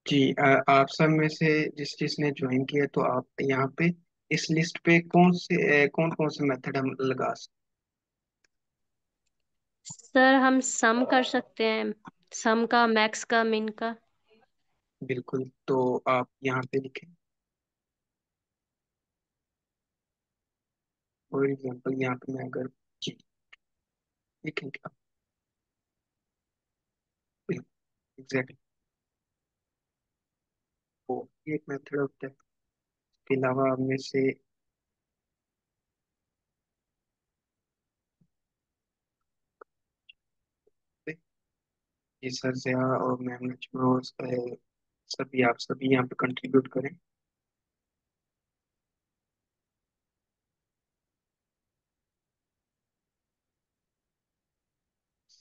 जी आप सब में से जिस जिसने ज्वाइन किया तो आप यहाँ पे इस लिस्ट पे कौन कौन से मेथड हम लगा सकते सर हम सम कर सकते हैं। सम का, मैक्स का, मिन का। हैं? बिल्कुल, तो आप यहाँ पे लिखें। फॉर एग्जांपल यहाँ पे मैं अगर जी लिखेंगे आप, बिल्कुल एग्जैक्टली वो ये एक मेथड होता है। इसके अलावा आप में से जी सर जया और मैम नजमा और सभी आप सभी यहाँ पे कंट्रीब्यूट करें।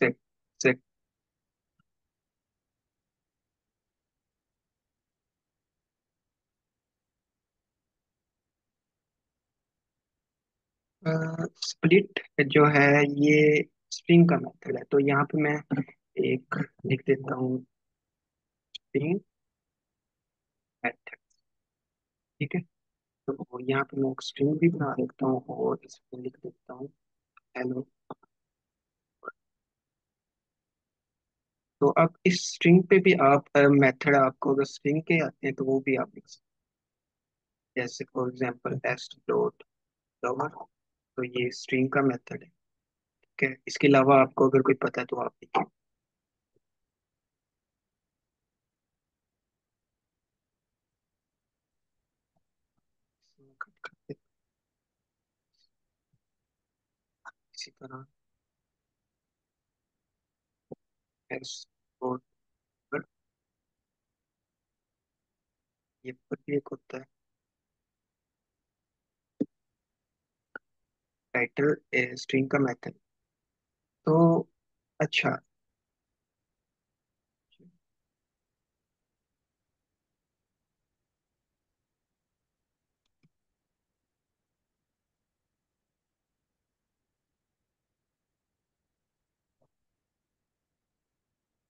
सेक सेक स्प्लिट जो है ये स्ट्रिंग का मेथड है, तो यहाँ पे मैं एक लिख देता हूँ स्ट्रिंग मेथड। ठीक है, तो यहाँ पे मैं एक स्ट्रिंग भी बना देता हूँ और इसमें लिख देता हूँ हेलो। तो अब इस स्ट्रिंग पे भी आप मेथड आपको अगर स्ट्रिंग के आते हैं तो वो भी आप लिख सकते हैं, जैसे for example test dot logger. तो ये स्ट्रिंग का मेथड है। ठीक है, इसके अलावा आपको अगर कोई पता है तो आप लिखें। इसी तरह टेस्ट डॉट, ये पर भी एक होता है टाइटल स्ट्रिंग का मेथड। तो अच्छा,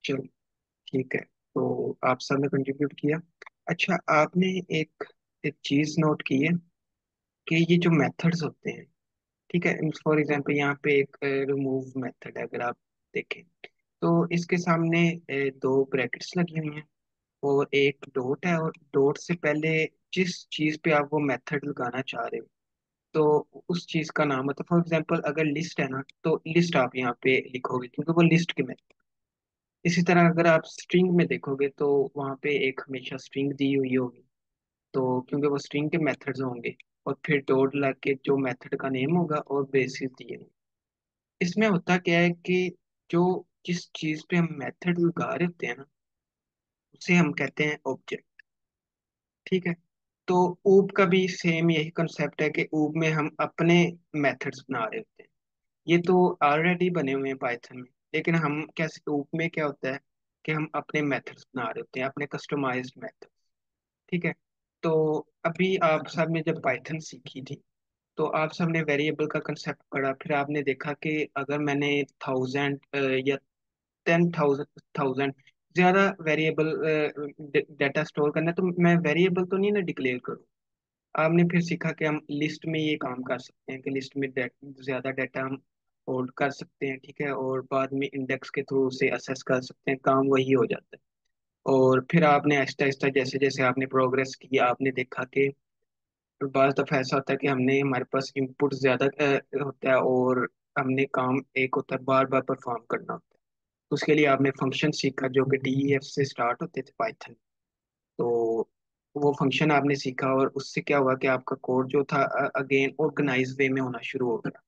चलो ठीक है, तो आप सबने कंट्रीब्यूट किया। अच्छा, आपने एक एक चीज नोट की है कि ये जो मेथड्स होते हैं, ठीक है, फॉर एग्जांपल यहाँ पे एक रिमूव मेथड है, अगर आप देखें तो इसके सामने दो ब्रैकेट्स लगी हुई हैं और एक डॉट है, और डॉट से पहले जिस चीज पे आप वो मेथड लगाना चाह रहे हो तो उस चीज का नाम मतलब फॉर एग्जांपल अगर लिस्ट है ना तो लिस्ट आप यहाँ पे लिखोगे क्योंकि वो लिस्ट की मेथड। इसी तरह अगर आप स्ट्रिंग में देखोगे तो वहाँ पे एक हमेशा स्ट्रिंग दी हुई होगी, तो क्योंकि वो स्ट्रिंग के मेथड्स होंगे, और फिर डॉट लग के जो मेथड का नेम होगा और बेसिस दिए होंगे। इसमें होता क्या है कि जो जिस चीज पे हम मेथड लगा रहे होते हैं ना उसे हम कहते हैं ऑब्जेक्ट। ठीक है, तो ऊब का भी सेम यही कंसेप्ट है कि ऊब में हम अपने मेथड्स बना रहे होते हैं। ये तो ऑलरेडी बने हुए हैं पाइथन में, लेकिन हम कैसे ऊब में क्या होता है कि हम अपने मेथड्स बना रहे होते हैं, अपने कस्टमाइज्ड मेथड। ठीक है, तो अभी आप सब ने जब पाइथन सीखी थी तो आप सब ने वेरिएबल का कंसेप्ट पढ़ा, फिर आपने देखा कि अगर मैंने 1000 या 10,000 थाउजेंड ज्यादा वेरिएबल डाटा स्टोर करना है तो मैं वेरिएबल तो नहीं ना डिक्लेयर करूँ। आपने फिर सीखा कि हम लिस्ट में ये काम कर सकते हैं कि लिस्ट में ज्यादा डाटा हम होल्ड कर सकते हैं। ठीक है, और बाद में इंडेक्स के थ्रू उसे असेस कर सकते हैं, काम वही हो जाता है। और फिर आपने आहिस्ता आहिस्ता जैसे जैसे आपने प्रोग्रेस की आपने देखा कि बाज़ दफ़ा ऐसा होता है कि हमने हमारे पास इनपुट ज़्यादा होता है और हमने काम एक होता है बार बार परफॉर्म करना होता है। तो उसके लिए आपने फंक्शन सीखा जो कि डीईएफ से स्टार्ट होते थे पाइथन। तो वो फंक्शन आपने सीखा और उससे क्या हुआ कि आपका कोड जो था अगेन ऑर्गेनाइज वे में होना शुरू हो गया।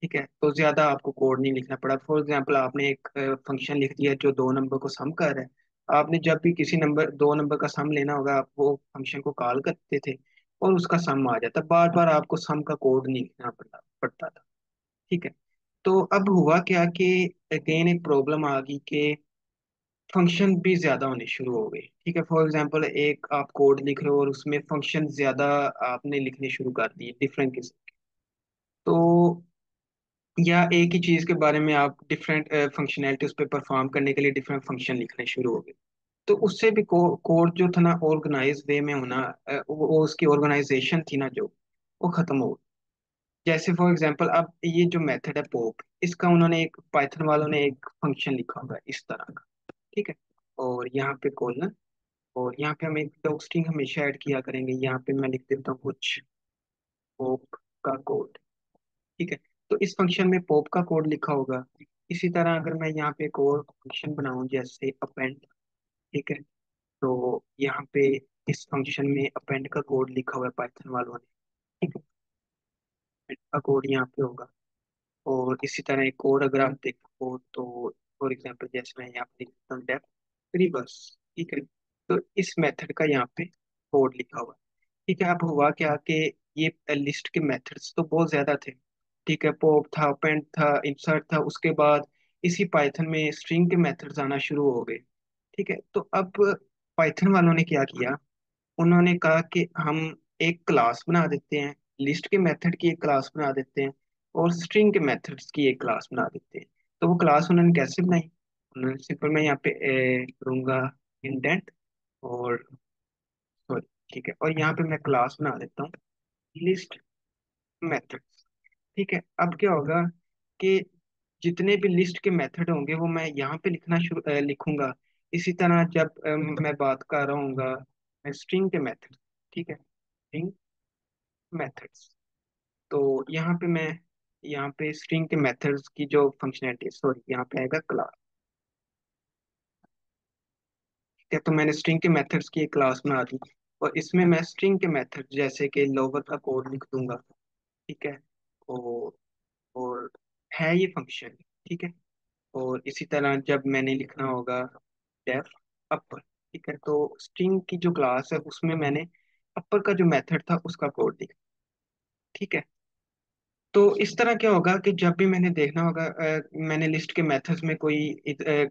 ठीक है, तो ज़्यादा आपको कोड नहीं लिखना पड़ा। फॉर एग्जांपल आपने एक फंक्शन लिख दिया जो दो नंबर को सम कर रहा है। आपने जब भी किसी नंबर दो नंबर का सम लेना होगा आप वो फंक्शन को कॉल करते थे और उसका सम आ जाता, बार बार आपको सम का कोड नहीं लिखना पड़ता था। ठीक है, तो अब हुआ क्या कि अगेन एक प्रॉब्लम आ गई कि फंक्शन भी ज्यादा होने शुरू हो गए। ठीक है, फॉर एग्जांपल एक आप कोड लिख रहे हो और उसमें फंक्शन ज्यादा आपने लिखने शुरू कर दिए डिफरेंट किस्म के। तो या एक ही चीज के बारे में आप डिफरेंट फंक्शनैलिटी उस पर परफॉर्म करने के लिए डिफरेंट फंक्शन लिखने शुरू हो गए। तो उससे भी कोड जो था ना ऑर्गेनाइज वे में होना, वो उसकी ऑर्गेनाइजेशन थी ना जो, वो खत्म हो गई। जैसे फॉर एग्जांपल अब ये जो मेथड है पॉप, इसका उन्होंने एक पाइथन वालों ने एक फंक्शन लिखा होगा इस तरह का, ठीक है। और यहाँ पे कॉलन, और यहाँ पे हम एक डॉक स्ट्रिंग हमेशा ऐड किया करेंगे। यहाँ पे मैं लिख देता हूँ कुछ पॉप का कोड, ठीक है। तो इस फंक्शन में पॉप का कोड लिखा होगा। इसी तरह अगर मैं यहाँ पे एक और फंक्शन बनाऊं जैसे अपेंड, ठीक है, तो यहाँ पे इस फंक्शन में अपेंड का कोड लिखा हुआ है पाइथन वालों ने, ठीक है। append का कोड यहाँ पे होगा। और इसी तरह एक और अगर आप देखो तो फॉर एग्जांपल जैसे मैं यहाँ पे लिखता हूँ डेफ रिवर्स, ठीक है। तो इस मेथड का यहाँ पे कोड लिखा हुआ है, ठीक है। अब हुआ क्या कि ये लिस्ट के मेथड्स तो बहुत ज्यादा थे, ठीक है। पॉप था, पेंट था, इंसर्ट था, उसके बाद इसी पाइथन में स्ट्रिंग के मेथड्स आना शुरू हो गए, ठीक है। तो अब पाइथन वालों ने क्या किया, उन्होंने कहा कि हम एक क्लास बना देते हैं, लिस्ट के मेथड की एक क्लास बना देते हैं, और स्ट्रिंग के मेथड्स की एक क्लास बना देते हैं। तो वो क्लास उन्होंने कैसे बनाई, उन्होंने सिंपल, मैं यहाँ पे करूँगा इंडेंट, और सॉरी, ठीक है, और यहाँ पे मैं क्लास बना देता हूँ लिस्ट मेथड्स, ठीक है। अब क्या होगा कि जितने भी लिस्ट के मेथड होंगे वो मैं यहाँ पे लिखूंगा। इसी तरह जब मैं बात कर रहा हूँ स्ट्रिंग के मेथड, ठीक है, स्ट्रिंग मेथड्स, तो यहाँ पे मैं, यहाँ पे स्ट्रिंग के मेथड्स की जो फंक्शनैलिटी, सॉरी, यहाँ पे आएगा क्लास, ठीक है। तो मैंने स्ट्रिंग के मेथड्स की एक क्लास बना दी, और इसमें मैं स्ट्रिंग के मेथड जैसे कि लोअर का कोड लिख दूंगा, ठीक है। और और है ये फंक्शन, ठीक है। और इसी तरह जब मैंने लिखना होगा डेफ अपर, ठीक है, तो स्ट्रिंग की जो क्लास है उसमें मैंने अपर का जो मेथड था उसका कोड लिखा, ठीक है। तो इस तरह क्या होगा कि जब भी मैंने देखना होगा, मैंने लिस्ट के मेथड्स में कोई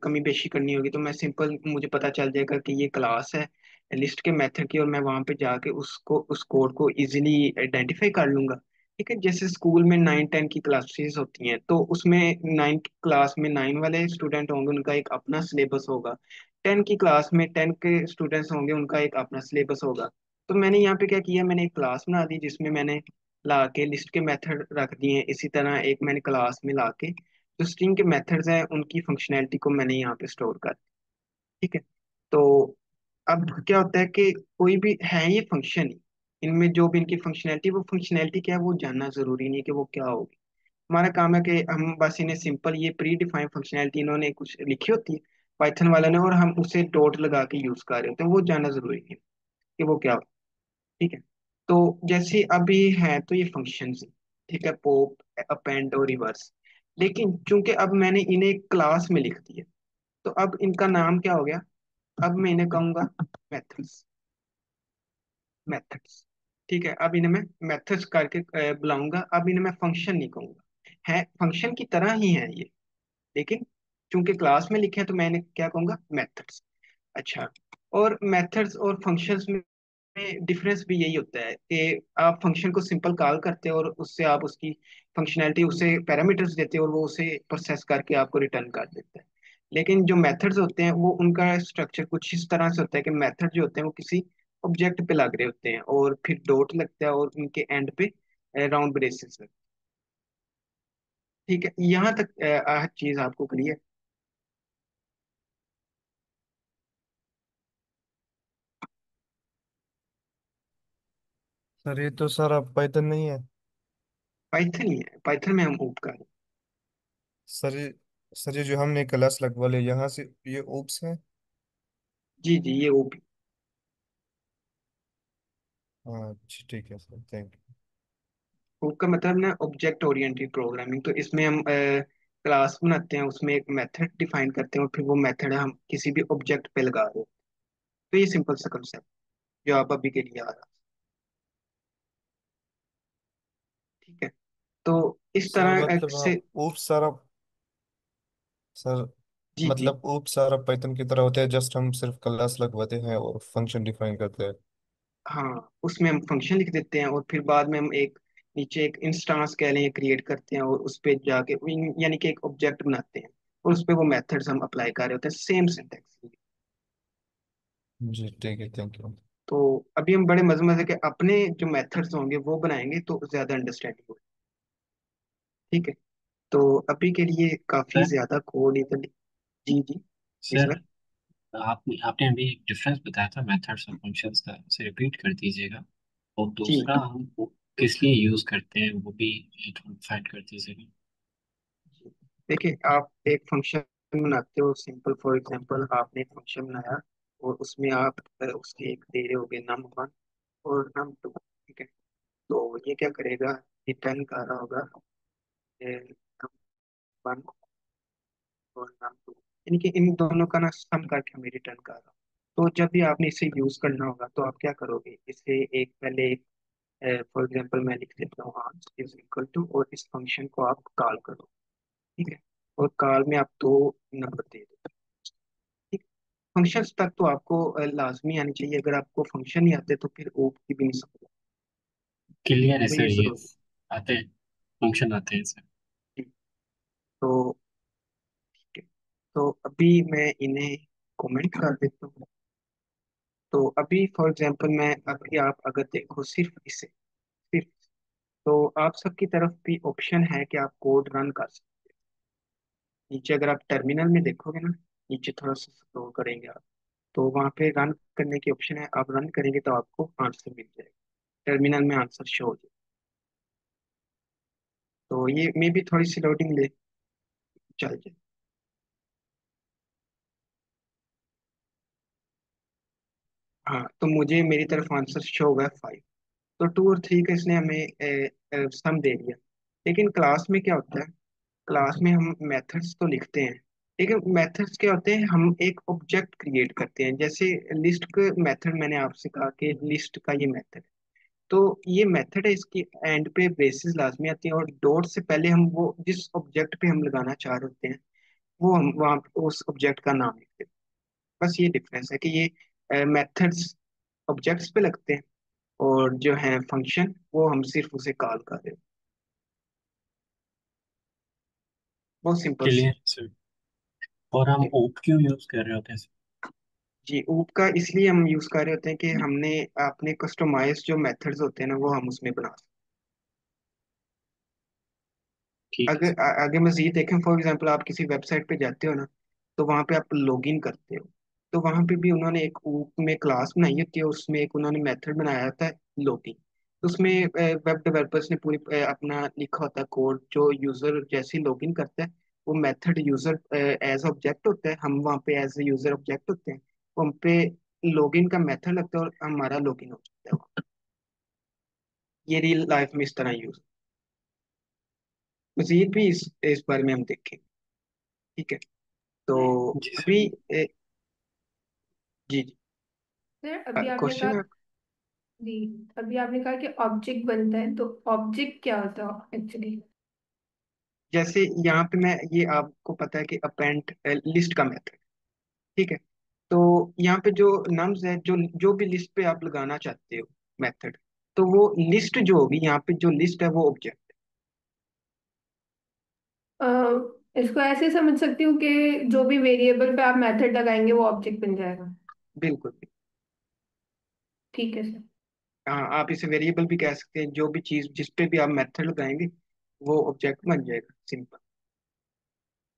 कमी बेशी करनी होगी, तो मैं सिंपल, मुझे पता चल जाएगा कि ये क्लास है लिस्ट के मेथड की, और मैं वहां पे जाके उसको, उस कोड को इजीली आइडेंटिफाई कर लूंगा, ठीक है। जैसे स्कूल में 9 10 की क्लासेस होती हैं, तो उसमें 9 क्लास में 9 वाले स्टूडेंट होंगे, उनका एक अपना सिलेबस होगा। 10 की क्लास में 10 के स्टूडेंट्स होंगे, उनका एक अपना सिलेबस होगा। तो मैंने यहाँ पे क्या किया, मैंने एक क्लास बना दी जिसमें मैंने ला के लिस्ट के मेथड रख दिए हैं। इसी तरह एक मैंने क्लास में ला के जो स्ट्रिंग के मेथड्स हैं उनकी फंक्शनैलिटी को मैंने यहाँ पे स्टोर कर, ठीक है। तो अब क्या होता है कि कोई भी है ये फंक्शन ही, इनमें जो भी इनकी फंक्शनैलिटी, वो फंक्शनैलिटी क्या है वो जानना जरूरी नहीं है कि वो क्या होगी। हमारा काम है कि हम बस इन्हें सिंपल, ये प्री डिफाइंड फंक्शनैलिटी इन्होंने कुछ लिखी होती है पाइथन वाले ने, और हम उसे डॉट लगा के यूज कर रहे होते हैं, वो जानना जरूरी नहीं है कि वो क्या, ठीक है। तो जैसे अभी है तो ये फंक्शंस, ठीक है, पॉप, अपेंड और रिवर्स। लेकिन चूंकि अब मैंने इन्हें क्लास में लिख दिया, तो अब इनका नाम क्या हो गया, अब मैं इन्हें कहूंगा मेथड्स, मेथड्स, ठीक है। अब इन्हें मैं मेथड्स करके बुलाऊंगा, अब इन्हें मैं फंक्शन नहीं कहूंगा, है फंक्शन की तरह ही है ये, लेकिन चूंकि क्लास में लिखे हैं तो मैं इन्हें क्या कहूंगा, मेथड्स। अच्छा, और मेथड्स और फंक्शंस में डिफरेंस भी यही होता है कि आप फंक्शन को सिंपल कॉल करते हो और उससे आप उसकी फंक्शनैलिटी, उसे पैरामीटर्स देते हो और वो उसे प्रोसेस करके आपको रिटर्न कर देता है। लेकिन जो मेथड्स होते हैं वो, उनका स्ट्रक्चर कुछ इस तरह से होता है कि मेथड जो होते हैं वो किसी ऑब्जेक्ट पे लग रहे होते हैं, और फिर डॉट लगता है और उनके एंड पे राउंड ब्रेसेस लगते हैं, ठीक है। यहाँ तक हर चीज आपको क्लियर। सर ये तो सर अब पाइथन नहीं है। पाइथन ही है, पाइथन में हम ऊप कर, सर ये सर ये जो हमने क्लास लगवा लिया यहाँ से ये ओप्स है। जी जी, ये ऊप। हाँ अच्छा ठीक है सर, थैंक यू। हुक का मतलब ना ऑब्जेक्ट ओरिएंटेड प्रोग्रामिंग, तो इसमें हम क्लास बनाते हैं, उसमें एक मेथड डिफाइन करते हैं, और फिर वो मेथड हम किसी भी ऑब्जेक्ट पे लगा रहे हैं। तो ये सिंपल सा कंसेप्ट जो आप अभी के लिए आ रहा, ठीक है। तो इस सर तरह मतलब हाँ, से, ओप्स सारा सर जी जी, मतलब ओप्स सारा पाइथन की तरह होता है, जस्ट हम सिर्फ क्लास लगवाते हैं और फंक्शन डिफाइन करते हैं। हाँ, उसमें हम फंक्शन लिख देते हैं, और फिर बाद में हम एक नीचे एक इंस्टांस कह लें क्रिएट करते हैं, और उस पे जाके यानी कि एक ऑब्जेक्ट बनाते हैं, और उस पे वो मेथड्स हम अप्लाई कर रहे होते हैं, सेम सिंटेक्स। जी ठीक है, थैंक यू। तो अभी हम बड़े मजे मजे के अपने जो मेथड्स होंगे वो बनाएंगे तो ज्यादा अंडरस्टैंडिंग होगी। ठीक है। तो अभी के लिए काफी सर ज्यादा कोड इधर। जी जी। जी सर सर। आपने आपने अभी एक डिफरेंस बताया था मेथड्स और फंक्शंस का, उसे रिपीट कर दीजिएगा। और जी दूसरा हम वो किस लिए यूज करते हैं वो भी थोड़ा फाइंड कर दीजिएगा। देखिए, आप एक फंक्शन बनाते हो, सिंपल फॉर एग्जांपल आपने एक फंक्शन बनाया और उसमें आप उसके एक दे रहे होगे नम वन और नम टू। ठीक है। तो ये क्या करेगा, रिटर्न कर रहा होगा नम वन और नम टू, यानी कि इन दोनों का ना सम करके हमें रिटर्न कर रहा हूँ। तो जब भी आपने इसे यूज करना होगा तो आप क्या करोगे, इसे एक पहले एक फॉर एग्जांपल मैं लिख देता हूँ आंस इज इक्वल टू, और इस फंक्शन को आप कॉल करो। ठीक है। और कॉल में आप दो नंबर दे दो। ठीक। फंक्शंस तक तो आपको लाजमी आनी चाहिए, अगर आपको फंक्शन नहीं आते तो फिर ओप की भी नहीं समझ। क्लियर है तो सर ये ये। जरूरी आते हैं, फंक्शन आते हैं सर। है। तो ठीक है। तो अभी मैं इन्हें कमेंट कर देता हूँ। तो अभी फॉर एग्जांपल मैं अभी आप अगर देखो सिर्फ इसे, सिर्फ, तो आप सबकी तरफ भी ऑप्शन है कि आप कोड रन कर सकते हैं। नीचे अगर आप टर्मिनल में देखोगे ना, नीचे थोड़ा सा स्क्रॉल करेंगे आप, तो वहाँ पे रन करने की ऑप्शन है, आप रन करेंगे तो आपको आंसर मिल जाएगा, टर्मिनल में आंसर शो हो जाए। तो ये मे भी थोड़ी सी लोडिंग ले, चल जाए। हाँ, तो मुझे मेरी तरफ आंसर शो होगा 5। तो 2 और 3 का इसने हमें सम दे दिया। लेकिन क्लास में क्या होता है, क्लास में हम मेथड्स तो लिखते हैं, लेकिन मेथड्स क्या होते हैं, हम एक ऑब्जेक्ट क्रिएट करते हैं। जैसे लिस्ट का मेथड, मैंने आपसे कहा कि लिस्ट का ये मेथड, तो ये मेथड है, इसकी एंड पे ब्रेसेस लाजमी आती हैं और डॉट से पहले हम वो जिस ऑब्जेक्ट पे हम लगाना चाह रहे होते हैं वो हम वहाँ उस ऑब्जेक्ट का नाम लिखते हैं। बस ये डिफरेंस है कि ये मेथड्स ऑब्जेक्ट्स पे लगते हैं और जो है फंक्शन वो हम सिर्फ उसे कॉल कर रहे हैं। बहुत सिंपल सी। क्लियर है सर। और हम ओप क्यों यूज कर रहे होते हैं सर? जी, ऊप का इसलिए हम यूज कर रहे होते हैं कि हमने अपने कस्टमाइज जो मेथड्स होते हैं ना वो हम उसमें बना सकते ठीक हैं। है सर। आगे मजीद देखें, फॉर एग्जांपल आप किसी वेबसाइट पे जाते हो ना, तो वहाँ पे आप लॉगिन करते हो, तो वहाँ पे भी उन्होंने एक ऊप में क्लास बनाई होती है, उसमें एक उन्होंने मेथड बनाया होता है लॉगिन। तो उसमें वेब डेवलपर्स ने पूरी अपना लिखा होता है कोड, जो यूजर जैसे ही लॉगिन करता है वो मेथड यूजर एज ऑब्जेक्ट होता है, हम वहाँ पे एज ए यूजर ऑब्जेक्ट होते हैं, वो हम पे लॉगिन का मेथड लगता है और हमारा लॉगिन हो जाता है। ये रियल लाइफ में इस तरह यूज, मजीद भी इस बारे में हम देखें। ठीक है। तो जी सर। अभी जी जी। सर अभी आपने कहा, क्वेश्चन है। जी, अभी आपने कहा कि ऑब्जेक्ट बनता है, तो ऑब्जेक्ट क्या होता है एक्चुअली? जैसे यहाँ पे मैं, ये आपको पता है कि अपेंड लिस्ट का मेथड। ठीक है। तो यहाँ पे जो नम्स है, जो जो भी लिस्ट पे आप लगाना चाहते हो मेथड, तो वो लिस्ट जो होगी यहाँ पे, जो लिस्ट है वो ऑब्जेक्ट। इसको ऐसे समझ सकती हूँ कि जो भी वेरिएबल पे आप मेथड लगाएंगे वो ऑब्जेक्ट बन जाएगा। बिल्कुल। ठीक है सर। हाँ, आप इसे वेरिएबल भी कह सकते हैं, जो भी चीज जिस पे भी आप मेथड लगाएंगे वो ऑब्जेक्ट बन जाएगा, सिंपल।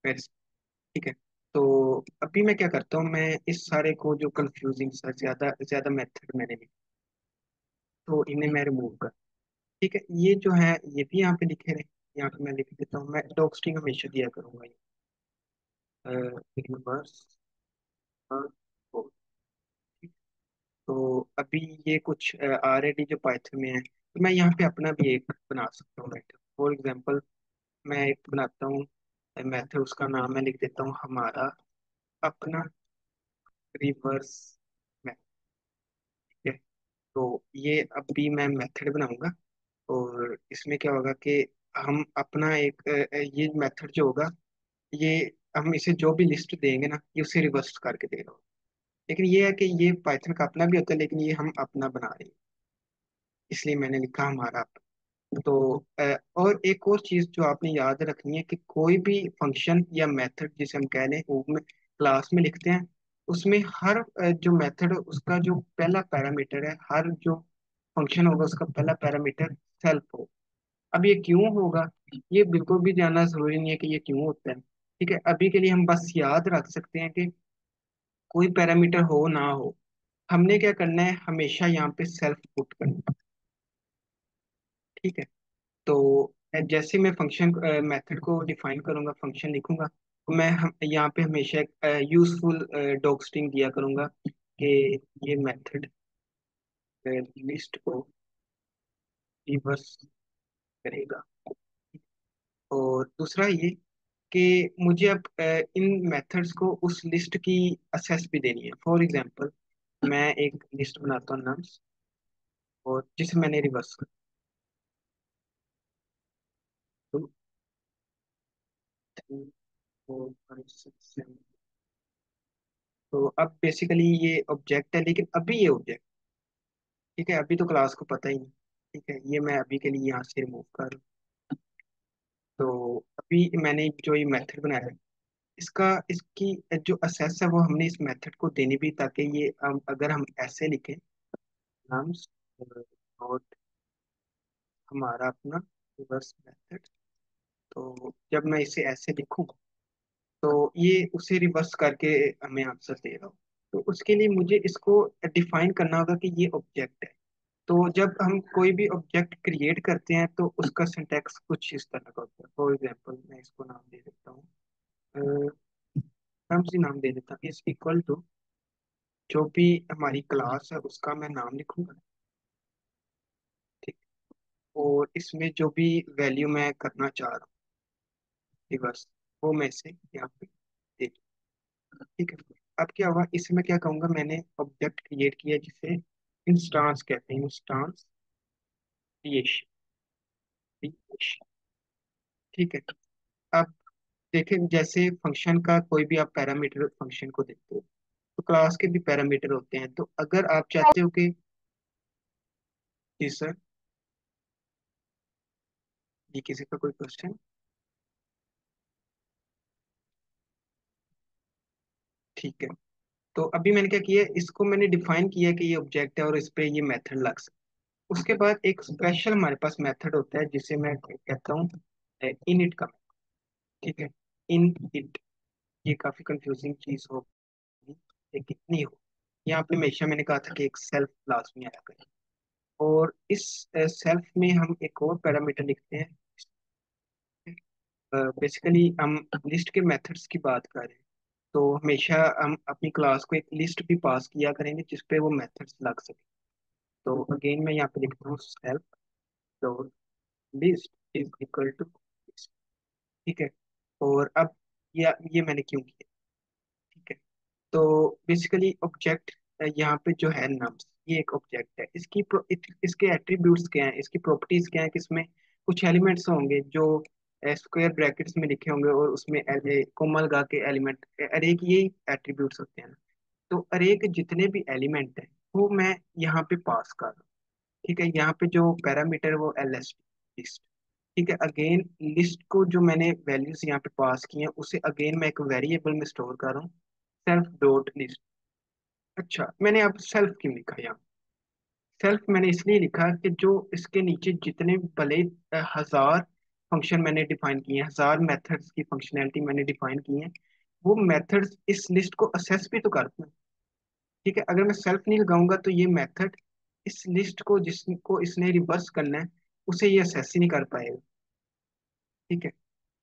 ठीक है। तो अभी मैं क्या करता हूँ, मैं इस सारे को जो कंफ्यूजिंग सा ज्यादा ज्यादा मेथड मैंने लिखे, तो इन्हें मैं रिमूव कर। ठीक है। ये जो है ये भी यहाँ पे लिखे रहे, यहाँ पे मैं लिख देता हूँ, मैं डॉक स्ट्रिंग हमेशा दिया करूंगा ये यूनिवर्स। तो अभी ये कुछ ऑलरेडी जो पाइथन में है, तो मैं यहाँ पे अपना भी एक बना सकता हूँ मेथड। फॉर एग्जांपल मैं एक बनाता हूँ मेथड, उसका नाम मैं लिख देता हूँ हमारा अपना रिवर्स मैथ। ठीक है। तो ये अभी मैं मेथड बनाऊंगा और इसमें क्या होगा कि हम अपना एक ये मेथड जो होगा, ये हम इसे जो भी लिस्ट देंगे ना ये उसे रिवर्स करके देगा। लेकिन ये है कि ये पाइथन का अपना भी होता है, लेकिन ये हम अपना बना रहे हैं, इसलिए मैंने लिखा हमारा अपना। तो और एक और चीज जो आपने याद रखनी है कि कोई भी फंक्शन या मेथड जिसे हम कह लें वो में क्लास में लिखते हैं, उसमें हर जो मेथड उसका जो पहला पैरामीटर है, हर जो फंक्शन होगा उसका पहला पैरामीटर सेल्फ हो। अब ये क्यों होगा, ये बिल्कुल भी जानना जरूरी नहीं है कि ये क्यों होता है। ठीक है, अभी के लिए हम बस याद रख सकते हैं कि कोई पैरामीटर हो ना हो, हमने क्या करना है, हमेशा यहाँ पे सेल्फ पुट करना है। ठीक है, तो जैसे मैं फंक्शन मेथड को डिफाइन करूंगा, फंक्शन लिखूंगा, तो मैं यहाँ पे हमेशा एक यूजफुल डॉग स्ट्रिंग दिया करूंगा कि ये मेथड लिस्ट को रिवर्स करेगा। और दूसरा ये कि मुझे अब इन मेथड्स को उस लिस्ट की असेस भी देनी है। फॉर एग्जांपल, मैं एक लिस्ट बनाता हूँ नम्स, और जिसे मैंने रिवर्स कर, तो 3 4 5 6 7। तो अब बेसिकली ये ऑब्जेक्ट है, लेकिन अभी ये ऑब्जेक्ट, ठीक है, अभी तो क्लास को पता ही नहीं। ठीक है, ये मैं अभी के लिए यहाँ से रिमूव कर रहा हूँ। तो अभी मैंने जो ये मेथड बनाया है, इसका इसकी जो असेस है वो हमने इस मेथड को देनी भी, ताकि ये अगर हम ऐसे लिखें नम्स और हमारा अपना रिवर्स मेथड, तो जब मैं इसे ऐसे लिखूं तो ये उसे रिवर्स करके हमें आंसर दे रहा हो। तो उसके लिए मुझे इसको डिफाइन करना होगा कि ये ऑब्जेक्ट है। तो जब हम कोई भी ऑब्जेक्ट क्रिएट करते हैं तो उसका सिंटैक्स कुछ इस तरह का होता है। फॉर एग्जांपल, मैं इसको नाम दे देता हूँ, सी नाम दे देता हूँ, इज इक्वल टू, जो भी हमारी क्लास है उसका मैं नाम लिखूंगा। ठीक, और इसमें जो भी वैल्यू मैं करना चाह रहा हूँ रिवर्स, वो मैं इसे यहाँ पे दे दूँ। ठीक है, अब क्या हुआ, इसे मैं क्या कहूँगा, मैंने ऑब्जेक्ट क्रिएट किया जिसे इंस्टांस कहते हैं, इंस्टांस क्रिएशन। ठीक है, अब देखें, जैसे फंक्शन का कोई भी आप पैरामीटर फंक्शन को देखते हो, तो क्लास के भी पैरामीटर होते हैं। तो अगर आप चाहते हो कि, जी सर, जी किसी का कोई क्वेश्चन? ठीक है, तो अभी मैंने क्या किया, इसको मैंने डिफाइन किया कि ये ऑब्जेक्ट है और इस पे ये मेथड लग सकता है। उसके बाद एक स्पेशल हमारे पास मेथड होता है जिसे मैं कहता हूँ इन इट का। ठीक है, इन इट, ये काफी कंफ्यूजिंग चीज होगी लेकिन नहीं हो। यहाँ पे हमेशा मैंने कहा था कि एक सेल्फ क्लास में आया करें, और इस सेल्फ में हम एक और पैरामीटर लिखते हैं। बेसिकली हम लिस्ट के मेथड्स की बात कर रहे हैं, तो हमेशा हम अपनी क्लास को एक लिस्ट भी पास किया करेंगे जिसपे वो मेथड्स लग सके। तो अगेन मैं यहाँ पे लिखता हूँ self dot list is equal to, ठीक है। और अब ये मैंने क्यों किया, ठीक है। तो बेसिकली ऑब्जेक्ट यहाँ पे जो है नम्स, ये एक ऑब्जेक्ट है। इसके एट्रीब्यूट्स क्या हैं, इसकी प्रॉपर्टीज क्या हैं, कि इसमें कुछ एलिमेंट्स होंगे जो स्क्वायर ब्रैकेट्स में लिखे होंगे, और उसमें कोमा लगा के एलिमेंट, अरे की यही एट्रीब्यूट्स होते हैं ना। तो अरे के जितने भी एलिमेंट हैं वो मैं यहाँ पे पास कर रहा हूँ। ठीक है, यहाँ पे जो पैरामीटर है वो एल एस लिस्ट। ठीक है, अगेन लिस्ट को जो मैंने वैल्यूज यहाँ पे पास की हैं उसे अगेन मैं एक वेरिएबल में स्टोर कर रहा हूँ, सेल्फ डॉट लिस्ट। अच्छा, मैंने अब सेल्फ क्यों लिखा यहाँ, सेल्फ मैंने इसलिए लिखा कि जो इसके नीचे जितने भले 1000 फंक्शन मैंने डिफाइन किए हैं, 1000 मेथड्स की फंक्शनैलिटी मैंने डिफाइन की है, वो मेथड्स इस लिस्ट को असेस भी तो करते हैं। ठीक है, अगर मैं सेल्फ नहीं लगाऊंगा तो ये मेथड इस लिस्ट को जिसको इसने रिवर्स करना है उसे ये असेस ही नहीं कर पाएगा। ठीक है,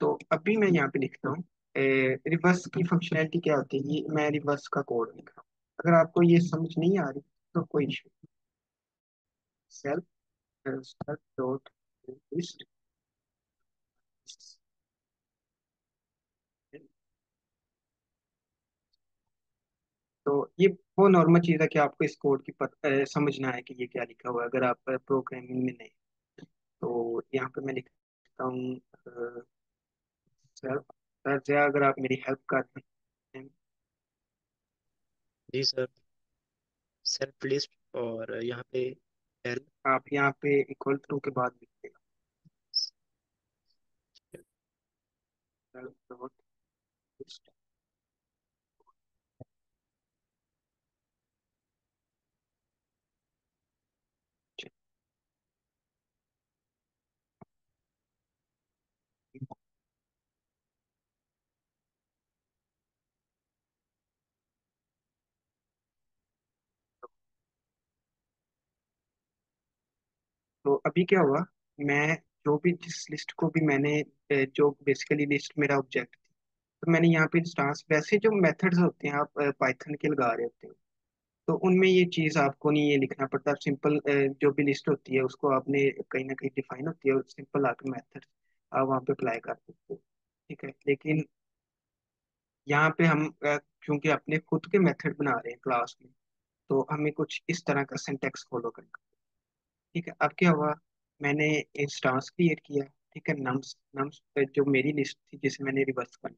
तो अभी मैं यहाँ पे लिखता हूँ रिवर्स की फंक्शनैलिटी क्या होती है, ये मैं रिवर्स का कोड लिख रहा हूँ। अगर आपको ये समझ नहीं आ रही तो कोई issue, self self dot list. तो ये वो नॉर्मल चीज़ है कि आपको इस कोड की समझना है कि ये क्या लिखा हुआ है, अगर आप प्रोग्रामिंग में नहीं। तो यहाँ पे मैं लिखता हूँ सेल्फ, सर अगर आप मेरी हेल्प कर दें। जी सर। सेल्फ लिस्ट और यहाँ पे एल। आप यहाँ पे इक्वल टू के बाद लिखिएगा सेल्फ डॉट लिस्ट। तो अभी क्या हुआ, मैं जो भी जिस लिस्ट को भी मैंने जो बेसिकली लिस्ट मेरा ऑब्जेक्ट थी, तो मैंने यहाँ पे इंस्टांस, वैसे जो मेथड्स होते हैं आप पाइथन के लगा रहे होते हो, तो उनमें ये चीज़ आपको नहीं ये लिखना पड़ता। सिंपल जो भी लिस्ट होती है उसको आपने कहीं ना कहीं डिफाइन होती है, और सिंपल आके मेथड आप वहाँ पे अप्लाई कर सकते हो। ठीक है, लेकिन यहाँ पे हम क्योंकि अपने खुद के मेथड बना रहे हैं क्लास में, तो हमें कुछ इस तरह का सिंटेक्स फॉलो करना। ठीक है, अब क्या हुआ, मैंने इंस्टांस क्रिएट किया। ठीक है, नम्स नम्स जो मेरी लिस्ट थी जिसे मैंने रिवर्स कर,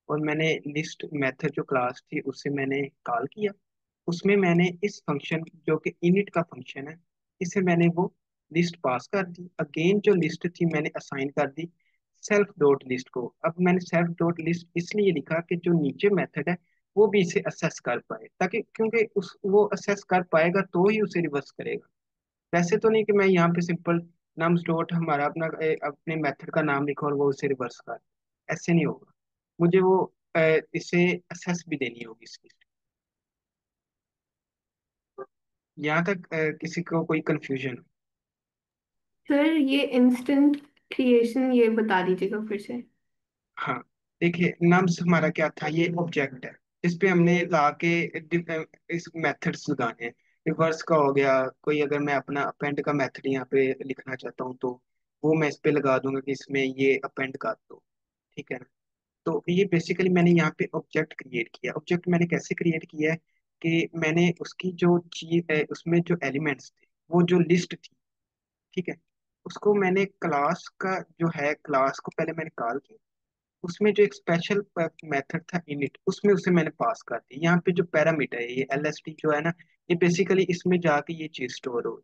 और मैंने लिस्ट मेथड जो क्लास थी उससे मैंने कॉल किया। उसमें मैंने इस फंक्शन जो कि इनिट का फंक्शन है, इसे मैंने वो लिस्ट पास कर दी। अगेन जो लिस्ट थी मैंने असाइन कर दी सेल्फ डॉट लिस्ट को। अब मैंने सेल्फ डॉट लिस्ट इसलिए लिखा कि जो नीचे मेथड है वो भी इसे असेस कर पाए, ताकि क्योंकि उस वो असेस कर पाएगा तो ही उसे रिवर्स करेगा। वैसे तो नहीं कि मैं यहाँ पे सिंपल नम्स डॉट हमारा अपना अपने मेथड का नाम लिखा और वो उसे रिवर्स कर, ऐसे नहीं होगा। मुझे वो इसे असेस भी देनी होगी इसकी। यहाँ तक किसी को कोई कंफ्यूजन? सर ये इंस्टेंट क्रिएशन ये बता दीजिएगा फिर से। हाँ, देखिए नम्स हमारा क्या था, ये ऑब्जेक्ट है इस पे हमने ला के इस मेथड्स लगाने हैं। रिवर्स का हो गया, कोई अगर मैं अपना अपेंड का मेथड यहाँ पे लिखना चाहता हूँ तो वो मैं इस पे लगा दूंगा कि इसमें ये अपेंड कर दो। ठीक है ना? तो ये बेसिकली मैंने यहाँ पे ऑब्जेक्ट क्रिएट किया। ऑब्जेक्ट मैंने कैसे क्रिएट किया है कि मैंने उसकी जो चीज उसमें जो एलिमेंट्स थे, वो जो लिस्ट थी, ठीक है, उसको मैंने क्लास का जो है क्लास को पहले मैंने कॉल किया। उसमें जो एक स्पेशल मेथड था इनिट, उसमें उसे मैंने पास कर दी। यहाँ पे जो पैरामीटर है ये एलएसटी जो है ना, ये बेसिकली इसमें जाके ये चीज स्टोर हो।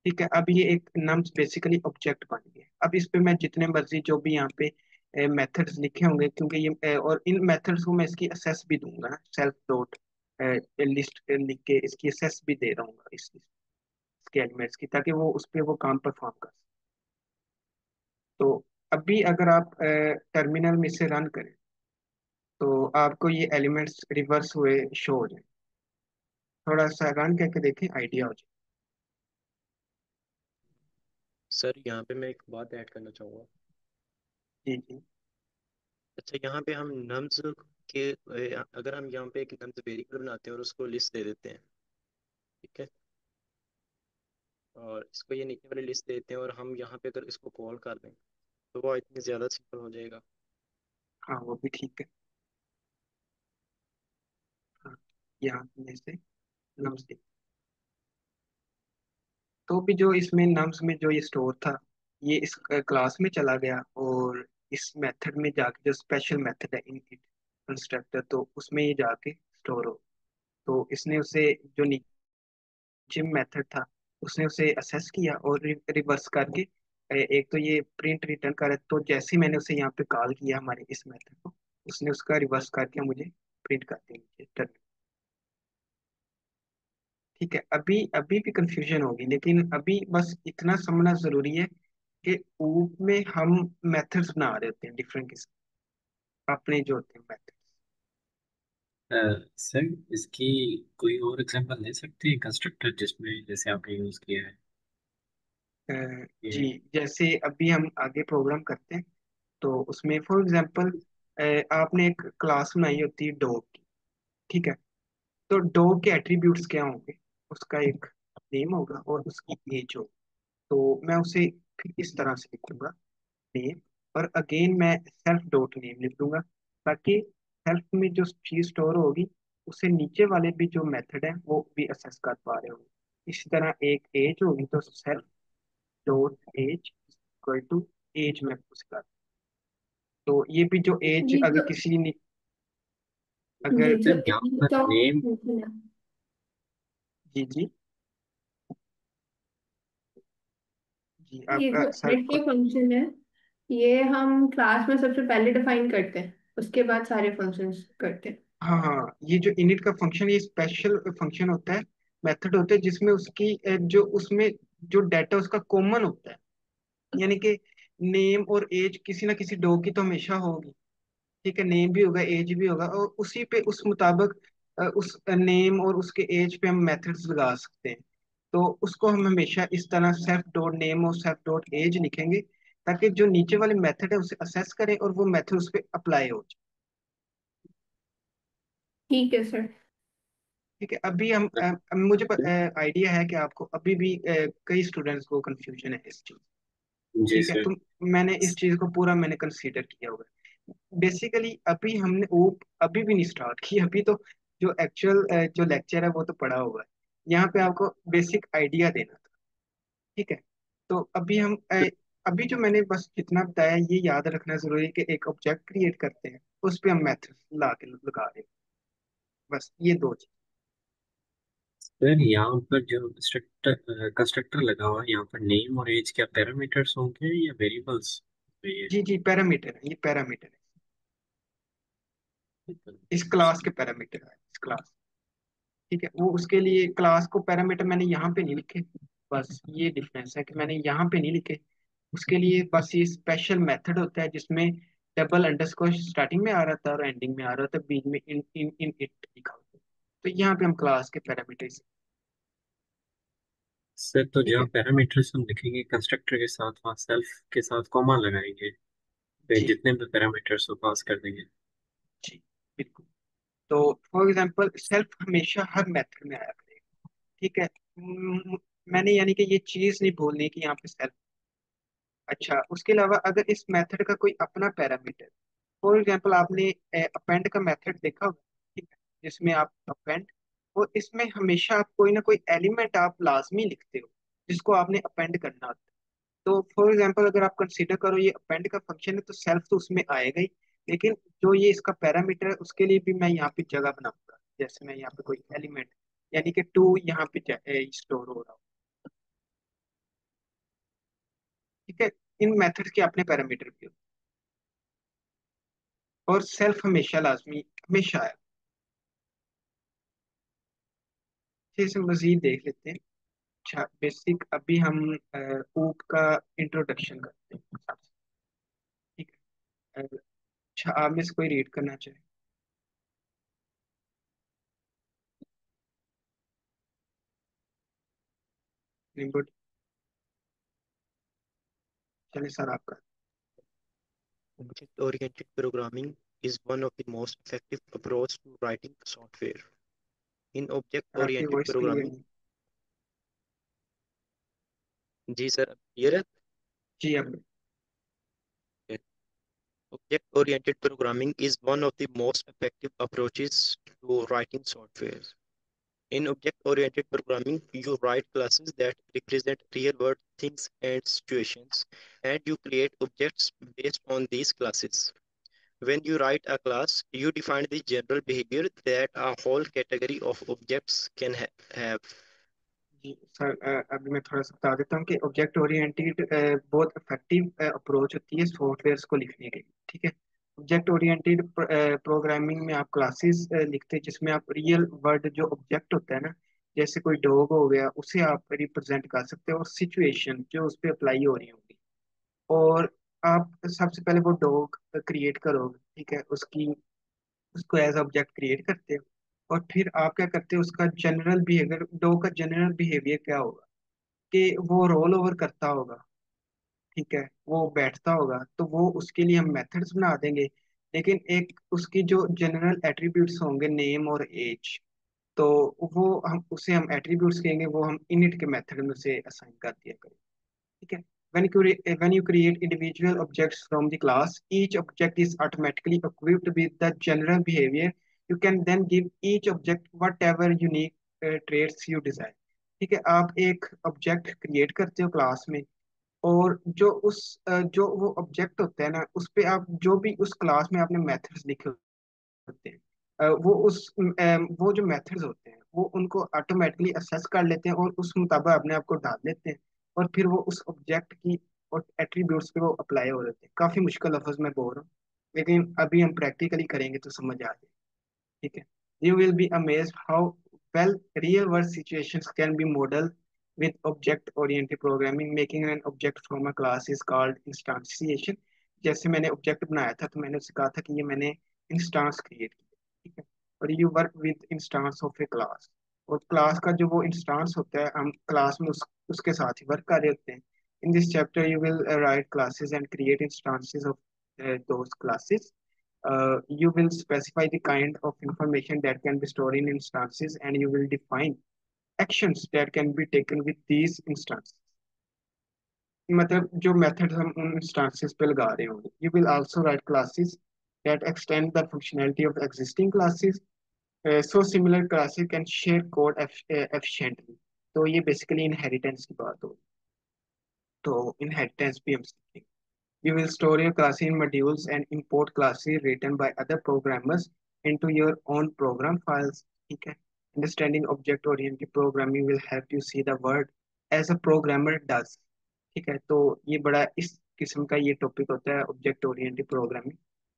ठीक है, अब ये एक नम्स बेसिकली ऑब्जेक्ट बन गया। अब इस पे मैं जितने मर्जी जो भी यहाँ पे मेथड्स लिखे होंगे, क्योंकि ये और इन मेथड्स को मैं इसकी असेस भी दूंगा ना, सेल्फ डॉट लिस्ट लिख के इसकी असेस भी दे रहा हूँ इसके एलिमेंट्स की, ताकि वो उस पे वो काम परफॉर्म कर सके। तो अभी अगर आप टर्मिनल में से रन करें तो आपको ये एलिमेंट्स रिवर्स हुए शो हो जाए। थोड़ा सा रन करके देखें, आइडिया हो जाए। सर यहाँ पे मैं एक बात ऐड करना चाहूँगा। जी जी। अच्छा, यहाँ पे हम नम्स के अगर हम यहाँ पे एक नम्स वेरिएबल बनाते हैं और उसको लिस्ट दे देते हैं, ठीक है, और इसको ये नीचे वाली लिस्ट देते हैं, और हम यहाँ पे अगर इसको कॉल कर दें तो वो इतनी ज़्यादा सिंपल हो जाएगा। हाँ, वो भी ठीक है। हाँ, यहाँ में से नम्स दे, तो भी जो इसमें नम्स में जो ये स्टोर था, ये इस क्लास में चला गया, और इस मेथड में जाके जो स्पेशल मेथड है इनपुट कंस्ट्रक्टर, तो उसमें ये जाके स्टोर हो। तो इसने उसे जो जिम मेथड था उसने उसे असेस किया और रिवर्स करके एक तो ये प्रिंट रिटर्न करे, तो जैसे ही मैंने उसे यहाँ पे कॉल किया हमारे इस मेथड को, उसने उसका रिवर्स करके मुझे प्रिंट कर दिया। ठीक है, अभी अभी भी कंफ्यूजन होगी, लेकिन अभी बस इतना समझना जरूरी है कि ऊप में हम मेथड्स बना रहे होते हैं डिफरेंट किस्म, अपने जो होते हैं मेथड्स। सर इसकी कोई और एग्जांपल दे सकते हैं कंस्ट्रक्टर जिसमें जैसे आपने यूज किया है जी, ये। जैसे अभी हम आगे प्रोग्राम करते हैं तो उसमें फॉर एग्जांपल आपने एक क्लास बनाई होती है डॉग की। ठीक है, तो डॉग के एट्रीब्यूट्स क्या होंगे, उसका एक नेम होगा और उसकी एज हो। तो मैं उसे फिर इस तरह से लिखूंगा, नेम, और अगेन मैं सेल्फ डॉट नेम लिख दूंगा, ताकि सेल्फ में जो चीज स्टोर होगी उसे नीचे वाले भी जो मेथड है वो भी असेस कर पा रहे होंगे। इसी तरह एक एज होगी तो self dot age equal to age में पुश कर, तो ये भी जो एज ये अगर जो किसी ने अगर ये जो सर यहाँ age पर का नेम। फंक्शन है, जी जी। जी ये आपका जो सेल्फ एड का फंक्शन है, ये हम क्लास में सबसे पहले डिफाइन करते हैं, उसके बाद सारे फंक्शंस करते हैं। हाँ हाँ, ये जो इनिट का फंक्शन, ये स्पेशल फंक्शन होता है, मेथड होता है जिसमें उसकी जो उसमें जो डाटा उसका कॉमन होता है। यानी कि नेम और एज किसी ना किसी डॉग की तो हमेशा होगी। ठीक है, नेम भी होगा एज भी होगा, और उसी पे उस मुताबिक उस नेम और उसके एज पे हम मेथड्स लगा सकते हैं। तो उसको हम हमेशा इस तरह सेल्फ डॉट नेम और सेल्फ डॉट एज लिखेंगे, ताकि जो नीचे वाले मेथड है उसे असेस करे और वो मेथड उस पर अप्लाई हो जाए। ठीक है सर। ठीक है, अभी हम मुझे आइडिया है कि आपको अभी भी कई स्टूडेंट्स को कंफ्यूजन है इस चीज। जी ठीक है, सर। तो मैंने इस चीज को पूरा कंसीडर किया हुआ है। बेसिकली अभी हमने वो अभी भी नहीं स्टार्ट की, अभी तो जो एक्चुअल जो लेक्चर है वो तो पढ़ा हुआ है। यहाँ पे आपको बेसिक आइडिया देना था। ठीक है, तो अभी जो मैंने बस जितना बताया ये याद रखना जरूरी है कि एक ऑब्जेक्ट क्रिएट करते हैं, उस पे हम मेथड ला के लगा रहे हैं, बस ये दो चीज। सर यहाँ पर जो कंस्ट्रक्टर कंस्ट्रक्टर लगा हुआ है, यहाँ पर नेम और एज क्या पैरामीटर्स होंगे या वेरिएबल्स? तो ये जी जी, पैरामीटर है, ये पैरामीटर है, इस क्लास के पैरामीटर है, इस क्लास। ठीक है, वो उसके लिए क्लास को पैरामीटर मैंने यहाँ पे नहीं लिखे, बस ये डिफरेंस है कि मैंने यहाँ पे नहीं लिखे। उसके लिए बस ये स्पेशल मेथड होता है जिसमें डबल अंडरस्कोर स्टार्टिंग में आ रहा था और एंडिंग में आ रहा था, बीच में इन इन इन इट लिखा होता है। तो यहाँ पे हम क्लास के पैरामीटर। सर तो ठीक जहाँ है, पैरामीटर्स हम लिखेंगे कंस्ट्रक्टर के साथ, वहाँ सेल्फ के साथ कॉमा लगाएंगे, फिर जी जितने भी पैरामीटर्स को पास कर देंगे। जी, बिल्कुल। तो फॉर एग्जांपल सेल्फ हमेशा हर मेथड में आया करेगा। ठीक है, मैंने यानी कि ये चीज नहीं बोलनी कि यहाँ पे सेल्फ। अच्छा, उसके अलावा अगर इस मेथड का कोई अपना पैरामीटर, फॉर एग्जांपल आपने अपेंड का मेथड देखा होगा। ठीक है, जिसमें आप अपेंड, और इसमें हमेशा आप कोई ना कोई एलिमेंट आप लाजमी लिखते हो जिसको आपने अपेंड करना होता है। तो फॉर एग्जांपल अगर आप कंसीडर करो ये अपेंड का फंक्शन है, तो सेल्फ तो उसमें आएगा ही, लेकिन जो ये इसका पैरामीटर है उसके लिए भी मैं यहाँ पे जगह बनाऊंगा। जैसे मैं यहाँ पे कोई एलिमेंट, यानी कि टू यहाँ पे स्टोर हो रहा हो। ठीक है, इन मेथड्स के अपने पैरामीटर भी होते हैं, और सेल्फ हमेशा लाजमी हमेशा है। फिर से मजीद देख लेते हैं। अच्छा, बेसिक अभी हम ऊप का इंट्रोडक्शन करते हैं सबसे। ठीक है, अच्छा आप में से कोई रीड करना चाहे? Anybody? चलिए सर आपका। Object-oriented programming is one of the most effective approach to writing software. In sir आपकी object-oriented वॉइस क्लियर programming, नहीं। जी सर, क्लियर है? जी अब। Object-oriented programming is one of the most effective approaches to writing software. In object-oriented programming, you write classes that represent real-world things and situations, and you create objects based on these classes. When you write a class, you define the general behavior that a whole category of objects can have. जी sir, अभी मैं थोड़ा सा बता देता हूँ कि object oriented बहुत इफेक्टिव अप्रोच होती है सॉफ्टवेयर को लिखने के लिए। ठीक है, ऑब्जेक्ट ओरिएंटेड प्रोग्रामिंग में आप क्लासेस लिखते हैं जिसमें आप रियल वर्ल्ड जो ऑब्जेक्ट होता है ना, जैसे कोई डॉग हो गया, उसे आप रिप्रेजेंट कर सकते हो, और सिचुएशन जो उस पर अप्लाई हो रही होगी। और आप सबसे पहले वो डॉग क्रिएट करोगे। ठीक है, उसकी उसको एज ऑब्जेक्ट क्रिएट करते हो, और फिर आप क्या करते हो, उसका जनरल बिहेवियर, डॉग का जनरल बिहेवियर क्या होगा कि वो रोल ओवर करता होगा। ठीक है, वो बैठता होगा, तो वो उसके लिए हम मेथड्स बना देंगे। लेकिन एक उसकी जो जनरल एट्रीब्यूट्स होंगे, नेम और एज, तो वो हम एट्रीब्यूट्स कहेंगे, वो हम इनिट के मेथड में से असाइन कर दिया करेंगे। ठीक है, when you create individual objects from the class, each object is automatically equipped with the general behavior. You can then give each object whatever unique traits you desire. ठीक है, आप एक ऑब्जेक्ट क्रिएट करते हो क्लास में, और जो वो ऑब्जेक्ट होता है ना, उस पे आप जो भी उस क्लास में आपने मेथड्स लिखे होते हैं, वो जो मेथड्स होते हैं वो उनको ऑटोमेटिकली असेस कर लेते हैं और उस मुताबिक अपने आप को डाल देते हैं, और फिर वो उस ऑब्जेक्ट की और एट्रीब्यूट्स पे वो अप्लाई हो जाते हैं। काफी मुश्किल लफ्ज में बोल रहा हूँ, लेकिन अभी हम प्रैक्टिकली करेंगे तो समझ आ जाए। ठीक है, you will be amazed how well real world situations can be modeled with object oriented programming. Making an object from a class is called instantiation. जैसे मैंने ऑब्जेक्ट बनाया था तो मैंने उसे कहा था कि ये मैंने इंस्टांस क्रिएट किया। ठीक है, और you work with instance of A class, और क्लास का जो वो इंस्टांस होता है, हम क्लास में उसके साथ ही वर्क कर रहे होते हैं. In this chapter you will write classes and create instances of those classes. You will specify the kind of information that can be stored in instances, and you will define actions that can be taken with these instances. मतलब जो method हम उन instances पे लगा रहे होंगे. You will also right classes that extend the functionality of existing classes, so similar classes can share code efficiently. तो ये बेसिकली इनहेरिटेंस की बात हो. तो इनहेरिटेंस भी हम सीखेंगे. You will store your class in modules and import classes written by other programmers into your own program files. ठीक है. Understanding object-oriented programming will help you see the world as a programmer does. ठीक है. तो ये बड़ा इस किस्म का ये टॉपिक होता है, ऑब्जेक्ट ओरिएंटेड प्रोग्रामिंग.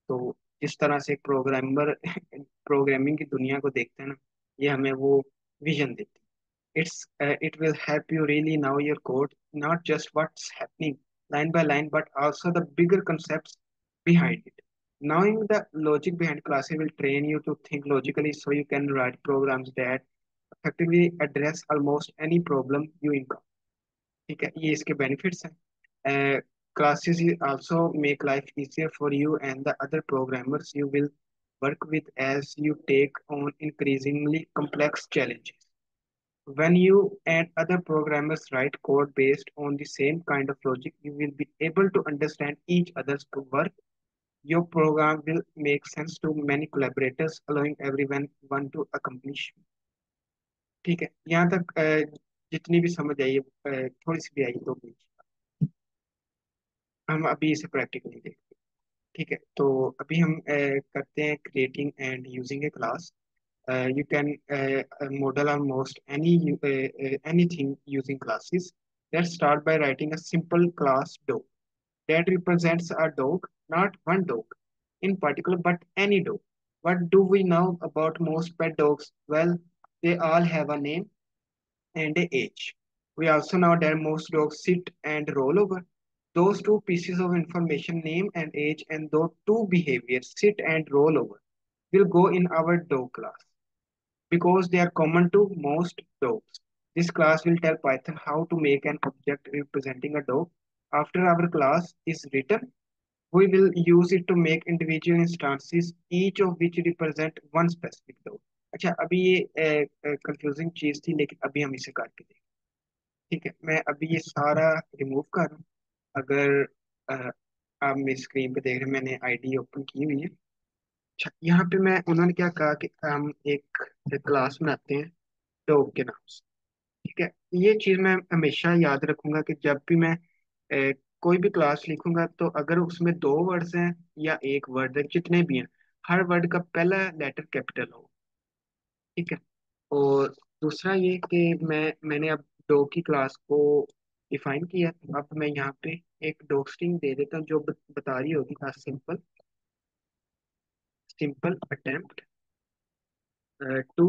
तो जिस तरह से एक प्रोग्रामर प्रोग्रामिंग की दुनिया को देखते हैं ना, ये हमें वो विजन देती है. It will help you really know your code, not just what's happening line by line, but also the bigger concepts behind it. Knowing the logic behind classes will train you to think logically, so you can write programs that effectively address almost any problem you encounter. ठीक है. ये इसके benefits हैं. Classes also make life easier for you and the other programmers you will work with as you take on increasingly complex challenges. When you and other programmers write code based on the same kind of logic, you will be able to understand each other's work. Your program will make sense to many collaborators, allowing everyone one to accomplish. ठीक है. यहाँ तक जितनी भी समझ आई है, थोड़ी सी भी आई तो भी हम अभी इसे प्रैक्टिकली देखते हैं. ठीक है. तो अभी हम करते हैं creating and using A class. You can model almost anything using classes. Let's start by writing a simple class dog that represents a dog, not one dog in particular, but any dog. What do we know about most pet dogs? Well, they all have a name and a age. We also know that most dogs sit and roll over. Those two pieces of information, name and age, and those two behaviors, sit and roll over, will go in our dog class because they are common to most dogs. This class will tell Python how to make an object representing a dog. After our class is written, we will use it to make individual instances, each of which represent one specific dog. अच्छा, अभी ये confusing चीज थी, लेकिन अभी हम इसे करके देखें. ठीक है. मैं अभी ये सारा रिमूव कर रहा हूँ. अगर अ, आप मेरी स्क्रीन पे देख रहे हैं, मैंने आईडी ओपन की हुई है. अच्छा, यहाँ पे मैं उन्होंने क्या कहा कि हम एक क्लास बनाते हैं डॉग के नाम से. ठीक है. ये चीज मैं हमेशा याद रखूंगा कि जब भी मैं कोई भी क्लास लिखूंगा, तो अगर उसमें दो वर्ड्स हैं या एक वर्ड है, जितने भी हैं, हर वर्ड का पहला लेटर कैपिटल हो. ठीक है. और दूसरा ये कि मैंने अब डॉग की क्लास को डिफाइन किया. अब मैं यहाँ पे एक डॉग स्ट्रिंग दे देता हूँ जो बता रही होगी simple simple attempt to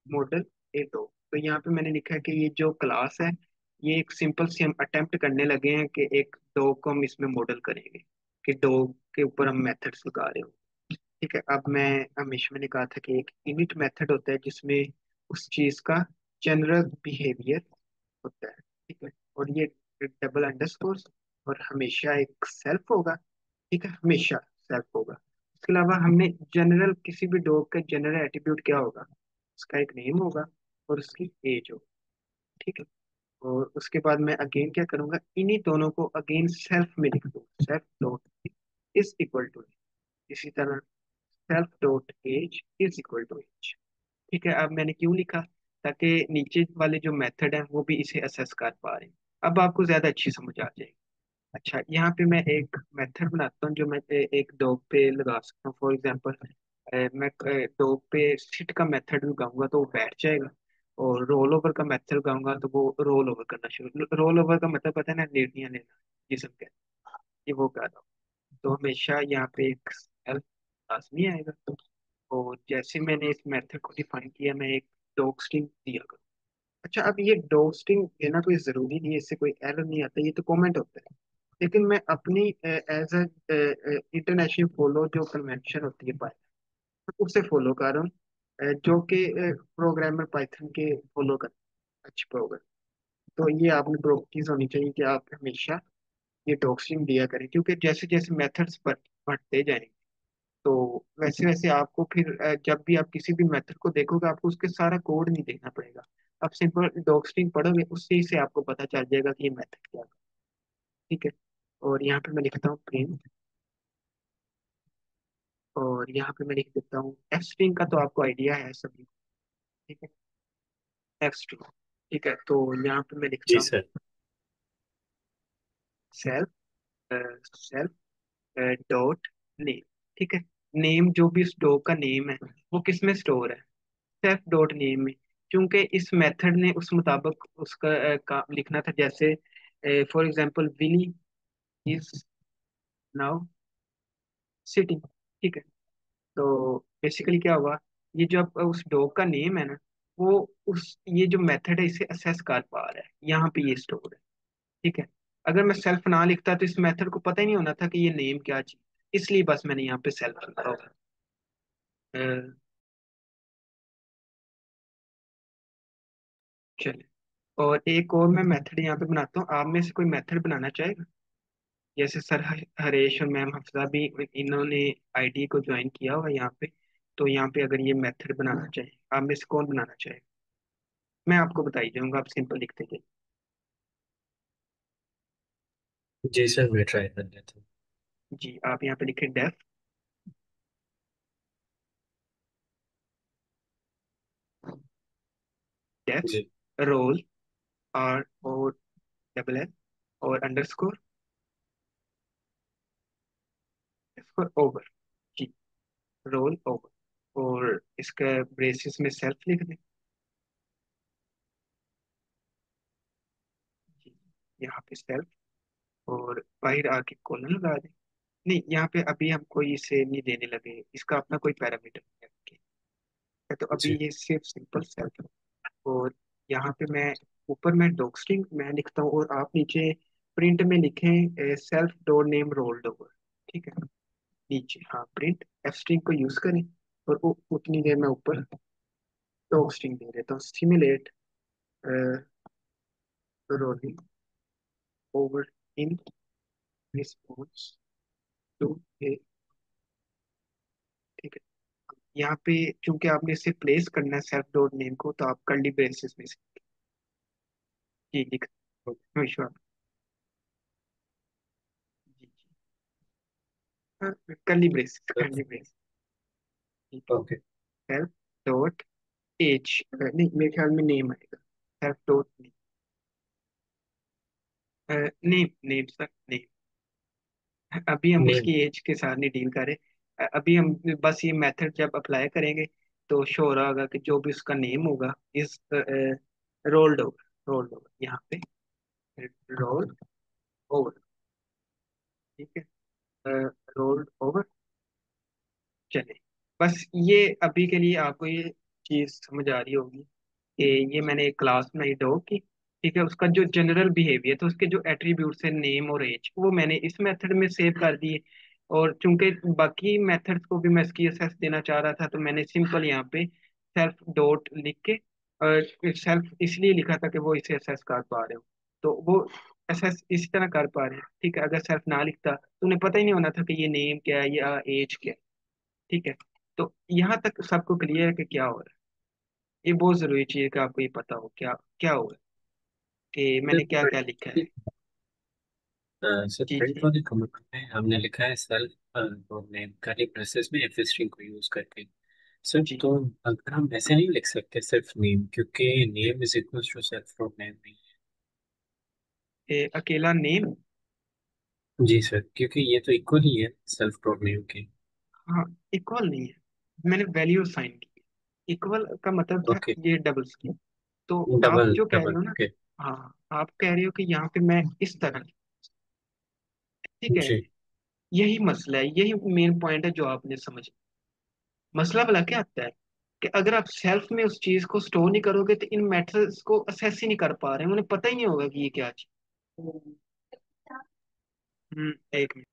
model a dog. तो यहाँ पे मैंने लिखा है कि ये जो क्लास है, ये एक सिंपल सी हम अटेम्प्ट करने लगे हैं कि एक डॉग को हम इसमें मॉडल करेंगे, कि डॉग के ऊपर हम मेथड्स लगा रहे हो. ठीक है. अब मैं हमेशा मैंने कहा था कि एक इनिट मेथड होता है जिसमें उस चीज का जनरल बिहेवियर होता है. ठीक है. और ये डबल अंडरस्कोर और हमेशा एक सेल्फ होगा. ठीक है. हमेशा सेल्फ होगा. इसके अलावा हमने जनरल किसी भी डॉग का जनरल एट्रीब्यूट क्या होगा, उसका एक नेम होगा और उसकी एज होगी. ठीक है. और उसके बाद मैं अगेन क्या करूंगा, इन्हीं दोनों को अगेन सेल्फ में लिख दूंगा. Self dot is equal to, इसी तरह self dot age is equal to age. ठीक है. अब मैंने क्यों लिखा, ताकि नीचे वाले जो मेथड है वो भी इसे असेस कर पा रहे हैं. अब आपको ज्यादा अच्छी समझ आ जाएगी. अच्छा, यहाँ पे मैं एक मेथड बनाता हूँ जो मैं एक डॉग पे लगा सकता हूँ. फॉर एग्जांपल, मैं डॉग पे सिट का मेथड लगाऊंगा तो वो बैठ जाएगा, और रोल ओवर का मेथड लगाऊंगा तो वो रोल ओवर करना शुरू. रोल ओवर का मतलब पता है ना, लेटियां लेना जिसम के, ये वो कर रहा हूँ. तो हमेशा यहाँ पे एक सेल्फ लाजमी आएगा. और जैसे मैंने इस मेथड को डिफाइन किया, मैं एक डॉग स्ट्रिंग दिया करूँ. अच्छा, अब ये डॉग स्ट्रिंग देना कोई जरूरी नहीं है, इससे कोई एरर नहीं आता, ये तो कमेंट होता है. लेकिन मैं अपनी एज अ इंटरनेशनल फॉलो जो कन्वेंशन होती है पाई, उसे फॉलो कर रहा हूँ. जो कि प्रोग्रामर पाइथन के फॉलो कर अच्छे प्रोग्राम। तो ये आपने प्रॉपर्टीज होनी चाहिए कि आप हमेशा ये डॉक्सिंग दिया करें, क्योंकि जैसे जैसे मेथड्स बढ़ते जाएंगे तो वैसे वैसे आपको फिर जब भी आप किसी भी मेथड को देखोगे आपको उसके सारा कोड नहीं देखना पड़ेगा। आप सिंपल डॉक्स्ट्रिंग पढ़ोगे उससे ही से आपको पता चल जाएगा कि ये मेथड क्या है। ठीक है। और यहाँ पे मैं लिखता हूँ प्रिंट, और यहाँ पे मैं लिख देता हूँ एफ स्ट्रिंग का, तो आपको आइडिया है सभी। ठीक है, एफ स्ट्रिंग। ठीक है, तो यहाँ पे मैं लिखता जी हूँ sir. Self self dot name. ठीक है, नेम जो भी स्टोर का नेम है वो किस में स्टोर है, सेल्फ डॉट नेम में। क्योंकि इस मेथड ने उस मुताबिक उसका लिखना था, जैसे for example Winnie is now sitting. ठीक है, तो बेसिकली क्या हुआ, ये जो अब उस डॉग का नेम है ना, वो उस ये जो मेथड है इसे असेस कर पा रहा है, यहाँ पे ये स्टोर है। ठीक है, अगर मैं सेल्फ ना लिखता तो इस मेथड को पता ही नहीं होना था कि ये नेम क्या चीज, इसलिए बस मैंने यहाँ पे सेल्फ लिखा होगा। अ, चलिए, और एक और मैं मेथड यहाँ पे बनाता हूँ, आप में से कोई मेथड बनाना चाहेगा? जैसे सर हरेश और मैम हफ्सा भी, इन्होंने आईडी को ज्वाइन किया हुआ है यहाँ पे, तो यहाँ पे अगर ये मेथड बनाना चाहे, आप में से कौन बनाना चाहे? मैं आपको बता ही जाऊंगा, आप सिंपल लिखते जाइए। जी सर, मैं ट्राई कर लेता हूँ। जी, आप यहाँ पे लिखे डेफ, डेफ जी। रोल, आर और डबल एल, और अंडरस्कोर स्कोर ओवर। जी, रोल ओवर, और इसका ब्रेसिस में सेल्फ लिख दें। जी, यहाँ पे सेल्फ, और बाहर आके कॉलन लगा दें। नहीं, यहाँ पे अभी हम कोई इसे नहीं देने लगे, इसका अपना कोई पैरामीटर नहीं है, तो अभी जी। ये सिर्फ सिंपल सेल्फ है। और यहाँ पे मैं ऊपर मैं डॉक्स्ट्रिंग मैं लिखता हूँ, और आप नीचे प्रिंट में लिखें self dot name rolled over. ठीक है, नीचे हाँ प्रिंट एफ स्ट्रिंग को यूज करें, और वो उतनी देर में ऊपर डॉक्स्ट्रिंग दे देता हूँ, simulate rolling over in response to a. ठीक है, यहाँ पे चूंकि आपने इसे प्लेस करना है सेल्फ डॉट नेम को, तो आप कर्ली ब्रेसेस में से जी लिख विश्वास। जी जी, हाँ, कर्ली ब्रेसेस, कर्ली ब्रेस। ठीक ओके। है, सेल्फ डॉट एज, नहीं मेरे ख्याल में नेम आएगा, self dot name, name sir name. अभी हम नेम। उसकी एज के साथ नहीं डील करें, अभी हम बस ये मेथड जब अप्लाई करेंगे तो शो हो रहा होगा कि जो भी उसका नेम होगा इस रोल्ड ओवर, रोल्ड ओवर यहाँ पे रोल ओवर। ठीक है, रोल्ड ओवर। चले, बस ये अभी के लिए आपको ये चीज समझ आ रही होगी कि ये मैंने एक क्लास बनाई डॉग की। ठीक है, उसका जो जनरल बिहेवियर, तो उसके जो एट्रीब्यूट्स है नेम और एज, वो मैंने इस मेथड में सेव कर दिए। और चूंकि बाकी मेथड्स को भी मैं इसकी असेस देना चाह रहा था, तो मैंने सिंपल यहाँ पे सेल्फ डॉट लिख के, सेल्फ इसलिए लिखा था कि वो इसे असेस कर पा रहे हो, तो वो असेस इसी तरह कर पा रहे हैं। ठीक है, अगर सेल्फ ना लिखता तो उन्हें पता ही नहीं होना था कि ये नेम क्या है या एज क्या है। ठीक है, तो यहाँ तक सबको क्लियर है कि क्या हो रहा है। ये बहुत जरूरी चीज है कि आपको ये पता हो क्या क्या हो रहा है, कि मैंने क्या क्या लिखा है। सर जी प्रिंट जी वाले कमेंट में हमने लिखा है सेल्फ नेम कर्ली ब्रेसेस में एफ स्ट्रिंग को यूज करके। सर जी, तो अगर हम ऐसे नहीं लिख सकते सिर्फ नेम, क्योंकि name is equal to self from name नहीं अकेला नेम। है। जी सर, क्योंकि ये तो इक्वल ही है सेल्फ फ्रॉम नेम के। हाँ, इक्वल नहीं है, मैंने वैल्यू साइन की। इक्वल का मतलब था ओके। ये डबल की। तो आप डबल जो कह रहे डबल हो ना, ओके। हाँ आप कह रहे हो कि यहाँ पे मैं इस तरह, ठीक है, जी यही मसला है, यही मेन पॉइंट है जो आपने समझ। मसला भला क्या आता है कि अगर आप सेल्फ में उस चीज को स्टोर नहीं करोगे तो इन मैटर्स को असेस ही नहीं कर पा रहे हैं, उन्हें पता ही नहीं होगा कि ये क्या चीज। एक मिनट।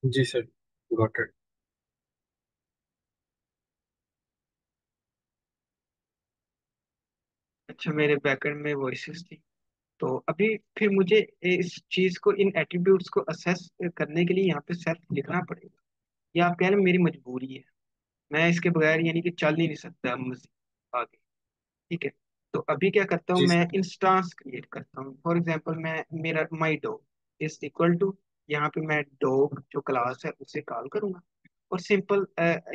जी सर, गॉट इट। अच्छा, मेरे बैकएंड में वॉइसेस थी। तो अभी फिर मुझे इस चीज को, इन एट्रीब्यूट्स को असेस करने के लिए यहाँ पे सेल्फ लिखना पड़ेगा। या आप कह रहे हैं मेरी मजबूरी है, मैं इसके बगैर यानी कि चल ही नहीं सकता मजीद आगे। ठीक है, तो अभी क्या करता हूँ, जी मैं सर। इंस्टांस क्रिएट करता हूँ। फॉर एग्जांपल मैं, मेरा my dog is equal to, यहाँ पे मैं डॉग जो क्लास है उसे कॉल करूंगा। और सिंपल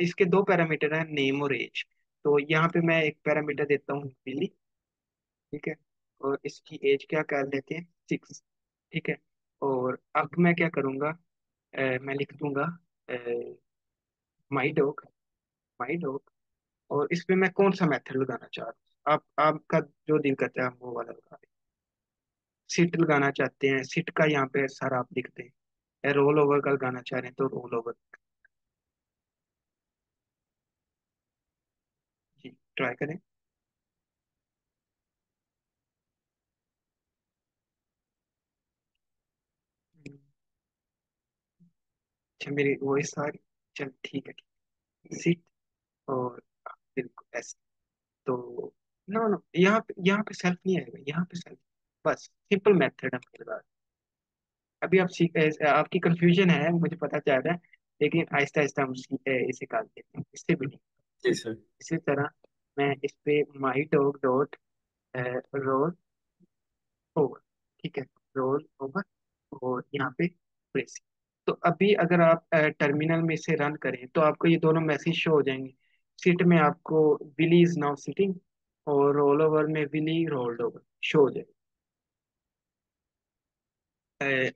इसके दो पैरामीटर हैं, नेम और एज। तो यहाँ पे मैं एक पैरामीटर देता हूँ बिली। ठीक है, और इसकी एज क्या कर लेते हैं, 6। ठीक है, और अब मैं क्या करूँगा, मैं लिख दूंगा माई डॉग, माई डॉग। और इस पे मैं कौन सा मेथड लगाना चाह रहा हूँ, आप आपका जो दिल करता है आप वो वाला लगा दें। सिट लगाना चाहते हैं, सिट का यहाँ पे सर आप लिख दें। रोल ओवर का लगाना चाह रहे हैं तो रोल ओवर। जी, ट्राई करें। अच्छा, मेरी वॉइस आ रही, चल ठीक है। सिट, और बिल्कुल ऐसे। तो नो नो, यहाँ पे सेल्फ नहीं आएगा, यहाँ पे सेल्फ, बस सिंपल मेथड है मेरे पास। अभी आप सीख आपकी कंफ्यूजन है मुझे पता चल रहा है, लेकिन आहिस्ता आहिस्ता हम इसे काट देते हैं, इससे भी नहीं। जी सर। इसी तरह मैं इस पे my dog dot roll over. ठीक है, रोल ओवर, और यहाँ पे प्रेस। तो अभी अगर आप टर्मिनल में इसे रन करें तो आपको ये दोनों मैसेज शो हो जाएंगे। सीट में आपको विली इज नाउ सिटिंग, और रोल ओवर में विली रोल्ड ओवर शो हो जाएगा।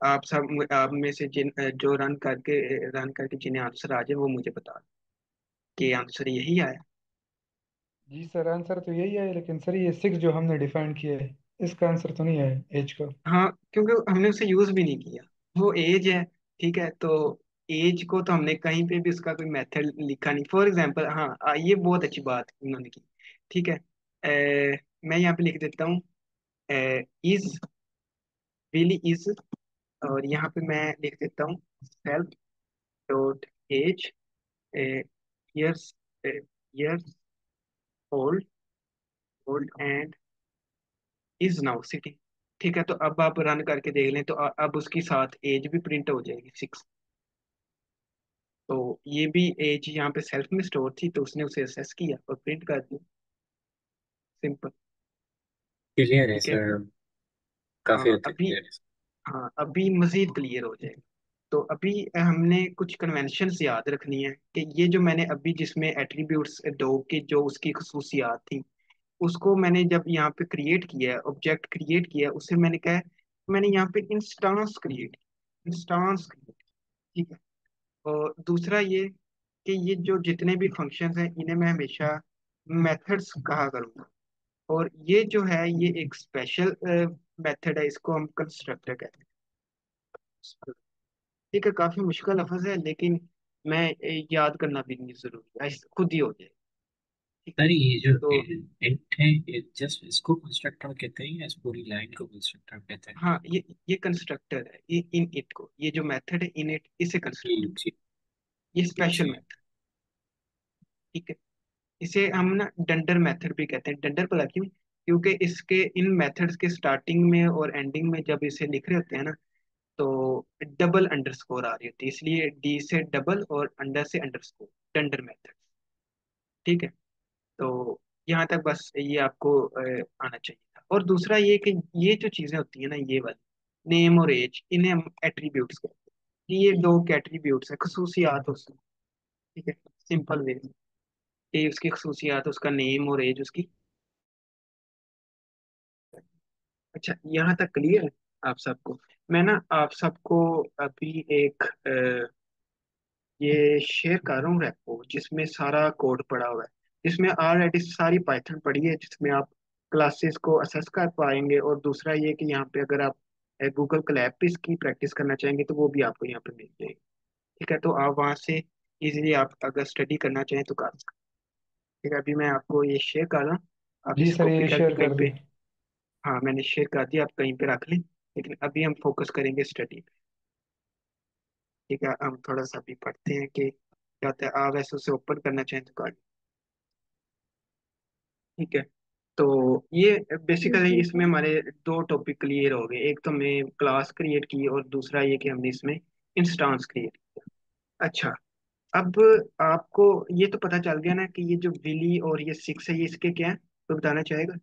आप सब, आप में से जिन जो रन करके जिन्हें आंसर आ जाए वो मुझे बता दें कि आंसर यही आया। जी सर, आंसर तो यही है, लेकिन सर ये 6 जो हमने डिफाइन किया है इसका आंसर तो नहीं है एज का। हाँ, क्योंकि हमने उसे यूज भी नहीं किया, वो एज है। ठीक है, तो एज को तो हमने कहीं पे भी उसका कोई मेथड लिखा नहीं। फॉर एग्जांपल, हाँ, ये बहुत अच्छी बात उन्होंने की। ठीक है, मैं यहाँ पे लिख देता हूँ इज, रियली इज। और यहाँ पे मैं लिख देता हूँ self dot age, years, years old, old and is now sitting. ठीक है, तो अब आप रन करके देख लें तो अब उसकी साथ एज भी प्रिंट हो जाएगी, 6। तो ये भी एज यहाँ पे सेल्फ में स्टोर थी, तो उसने उसे असेस किया और प्रिंट कर दिया। सिंपल। क्लियर है ठीक है। सर। काफी हाँ हद तक अभी, क्लियर है सर। हाँ अभी मजीद क्लियर हो जाएगा। तो अभी हमने कुछ कन्वेंशंस याद रखनी है कि ये जो मैंने अभी जिसमें एट्रीब्यूट्स डॉग की जो उसकी खसूसियात थी, उसको मैंने जब यहाँ पे क्रिएट किया, ऑब्जेक्ट क्रिएट किया, उसे मैंने कहा, मैंने यहाँ पे इंस्टांस क्रिएट। ठीक है, और दूसरा ये कि ये जो जितने भी फंक्शंस हैं इन्हें मैं हमेशा मेथड्स कहा करूँगा। और ये जो है ये एक स्पेशल मेथड है, इसको हम कंस्ट्रक्टर कहते हैं। ठीक है, काफी मुश्किल लफ्ज है, लेकिन मैं याद करना भी नहीं जरूरी है, खुद ही हो जाए। ठीक है, सर ये जो तो इंट है, ये जस्ट इसको कंस्ट्रक्टर कहते हैं या इस पूरी लाइन को कंस्ट्रक्टर कहते हैं? हाँ, ये कंस्ट्रक्टर है, ये इन इट को, ये जो मेथड है इन इट, इसे कंस्ट्रक्टर, जी ये स्पेशल जी। मेथड। ठीक है, इसे हम ना डंडर मेथड भी कहते हैं। डंडर भला क्यों, क्योंकि इसके इन मेथड्स के स्टार्टिंग में और एंडिंग में जब इसे लिख रहे होते हैं ना, तो डबल अंडरस्कोर आ रही होती है, इसलिए डी से डबल और अंडर से अंडरस्कोर, डंडर मेथड। ठीक है, तो यहाँ तक बस ये आपको आना चाहिए था। और दूसरा ये कि ये जो चीजें होती है ना, ये वाली नेम और एज, इन्हें हम एट्रीब्यूट्स कहते हैं कि ये दो एट्रीब्यूट्स है, खसूसियात उसकी। ठीक है, सिंपल वे कि उसकी खसूसियात, उसका नेम और एज उसकी। अच्छा, यहाँ तक क्लियर है आप सबको। मैं ना आप सबको अभी एक ये शेयर कर रहा हूँ रेपो, जिसमें सारा कोड पड़ा हुआ है, जिसमें ऑलरेडी सारी पाइथन पड़ी है, जिसमें आप क्लासेस को असेस कर पाएंगे। और दूसरा ये कि यहाँ पे अगर आप गूगल क्लैप पे इसकी प्रैक्टिस करना चाहेंगे तो वो भी आपको यहाँ पे मिल जाएगी। ठीक है, तो आप वहाँ से इजीली आप अगर स्टडी करना चाहें तो कर सकते हैं। ठीक है, अभी मैं आपको ये शेयर कर रहा हूँ, आप जी इसे सर, कॉपी ये करके शेयर कहीं कर पे, दें। हाँ मैंने शेयर कर दिया, आप कहीं पे रख लें। लेकिन अभी हम फोकस करेंगे स्टडी पे। ठीक है, हम थोड़ा सा भी पढ़ते हैं कि क्या होता है। आप वैसे उसे ओपन करना चाहें तो कर लें। ठीक है, तो ये बेसिकली ठीक इसमें है। हमारे दो टॉपिक क्लियर हो गए, एक तो मैं क्लास क्रिएट की और दूसरा ये कि हमने इसमें इंस्टांस क्रिएट किया। अच्छा, अब आपको ये तो पता चल गया ना कि ये जो विली और ये सिक्स है ये इसके क्या है, तो बताना चाहेगा?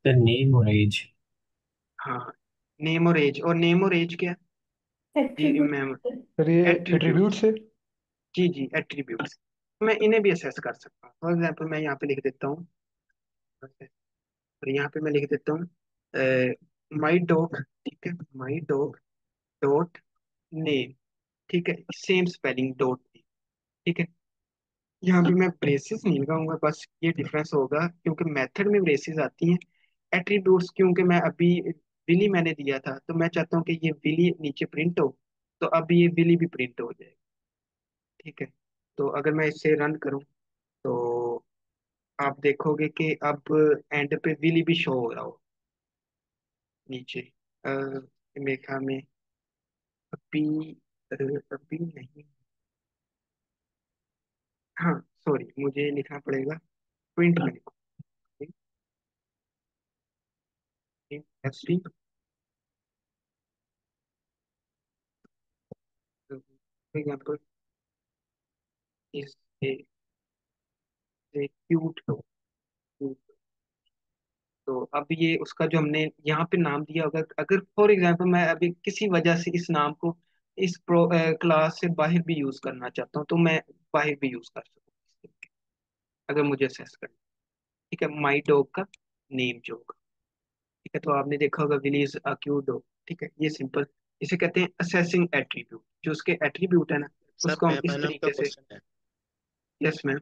द नेम और एज। हाँ, नेम और एज क्या है? जी एट्रीब्यूट। मैम, सर ये एट्रीब्यूट। एट्रीब्यूट से। जी जी, एट्रीब्यूट्स। मैं इन्हें भी असेस कर सकता हूँ। फॉर एग्जाम्पल मैं यहाँ पे लिख देता हूँ, और यहाँ पे मैं लिख देता हूँ माई डॉग, ठीक है, माई डॉग डॉट नेम, ठीक है, सेम स्पेलिंग डॉट, ठीक है। यहाँ पे मैं ब्रेसेस नहीं लगाऊंगा, बस ये डिफरेंस होगा क्योंकि मेथड में ब्रेसेस आती हैं। एट्रीब्यूट्स क्योंकि मैं अभी विली मैंने दिया था, तो मैं चाहता हूँ कि ये विली नीचे प्रिंट हो, तो अब ये विली भी प्रिंट हो जाए, ठीक है। तो अगर मैं इसे रन करूँ तो आप देखोगे कि अब एंड पे विली भी शो हो रहा हो नीचे। मेरे ख्याल में अभी अभी नहीं, हाँ सॉरी, मुझे लिखना पड़ेगा प्रिंट में लिखो, फॉर एग्जाम्पल इस क्यूट लो। तो अब ये उसका जो हमने यहाँ पे नाम दिया होगा, अगर फॉर एग्जांपल मैं अभी किसी वजह से इस नाम को इस क्लास से बाहर भी यूज करना चाहता हूँ, तो मैं बाहर भी यूज कर सकूँ अगर मुझे असेस करना। ठीक है, माई डॉग का नेम जो होगा, ठीक है, तो आपने देखा होगा विलीज अ क्यूट डॉग, ठीक है, ये सिंपल, इसे कहते हैं असेसिंग एट्रीब्यूट। जो उसके एट्रीब्यूट है ना, सर उसको हम इस मैम आपका तरीके से। क्वेश्चन है। Yes ma'am.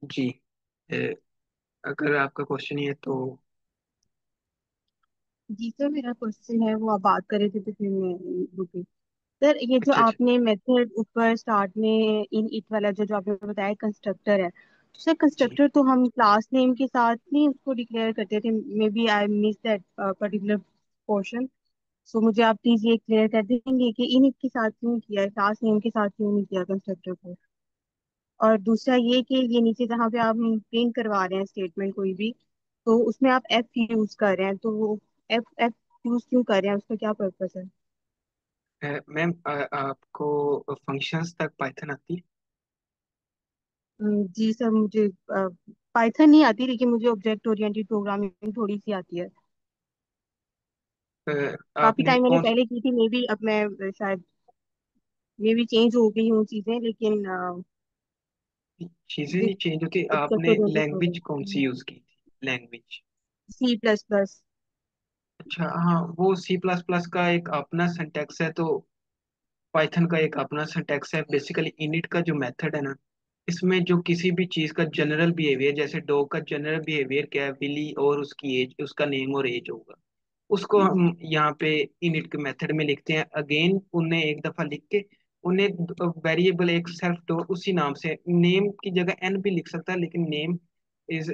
जी, अ, अगर आपका क्वेश्चन ये है तो। जी सर, मेरा क्वेश्चन है, वो आप बात कर रहे थे तो फिर मैं रुकी। सर ये जो अच्छा अच्छा। आपने मेथड ऊपर स्टार्ट में इन इट वाला जो जो आपने बताया कंस्ट्रक्टर है, तो सर जी कंस्ट्रक्टर तो हम क्लास नेम के साथ नहीं उसको डिक्लेयर करते थे। Maybe I miss that particular portion. So मुझे आप प्लीज ये क्लियर कर देंगे कि इन इट के साथ क्यों किया है, क्लास नेम के साथ क्यों नहीं किया कंस्ट्रक्टर को। और दूसरा ये कि ये नीचे जहाँ पे आप प्रिंट करवा रहे हैं स्टेटमेंट कोई भी, तो उसमें आप एफ यूज कर रहे हैं, तो वो एफ एफ यूज क्यों कर रहे हैं, उसका क्या पर्पस है। मैम, आपको फंक्शंस तक पाइथन आती है? जी सर, मुझे पाइथन नहीं आती, लेकिन मुझे ऑब्जेक्ट ओरिएंटेड प्रोग्रामिंग थोड़ी सी आती है। काफी आपने टाइम मैंने कौन पहले की थी, मे बी अब मैं शायद मे बी चेंज हो गई हूँ चीजें, लेकिन चीजें विद नहीं चेंज होती, ऑब्जेक्ट आपने ओरिएंटेड लैंग्वेज कौन सी प्रोग्रामिंग। यूज की थी, लैंग्वेज? C plus plus. अच्छा हाँ, वो सी प्लस प्लस का एक अपना सिंटैक्स है, तो पाइथन का एक अपना सिंटैक्स है। बेसिकली इनिट का जो मेथड है ना, इसमें जो किसी भी चीज का जनरल बिहेवियर, जैसे डॉग का जनरल बिहेवियर क्या है, विली और उसकी एज, उसका नेम और एज होगा, उसको हम यहाँ पे इनिट के मेथड में लिखते हैं। अगेन उन्हें एक दफा लिख के उन्हें वेरिएबल एक सेल्फ डॉट उसी नाम से, नेम की जगह एन भी लिख सकता है, लेकिन नेम इज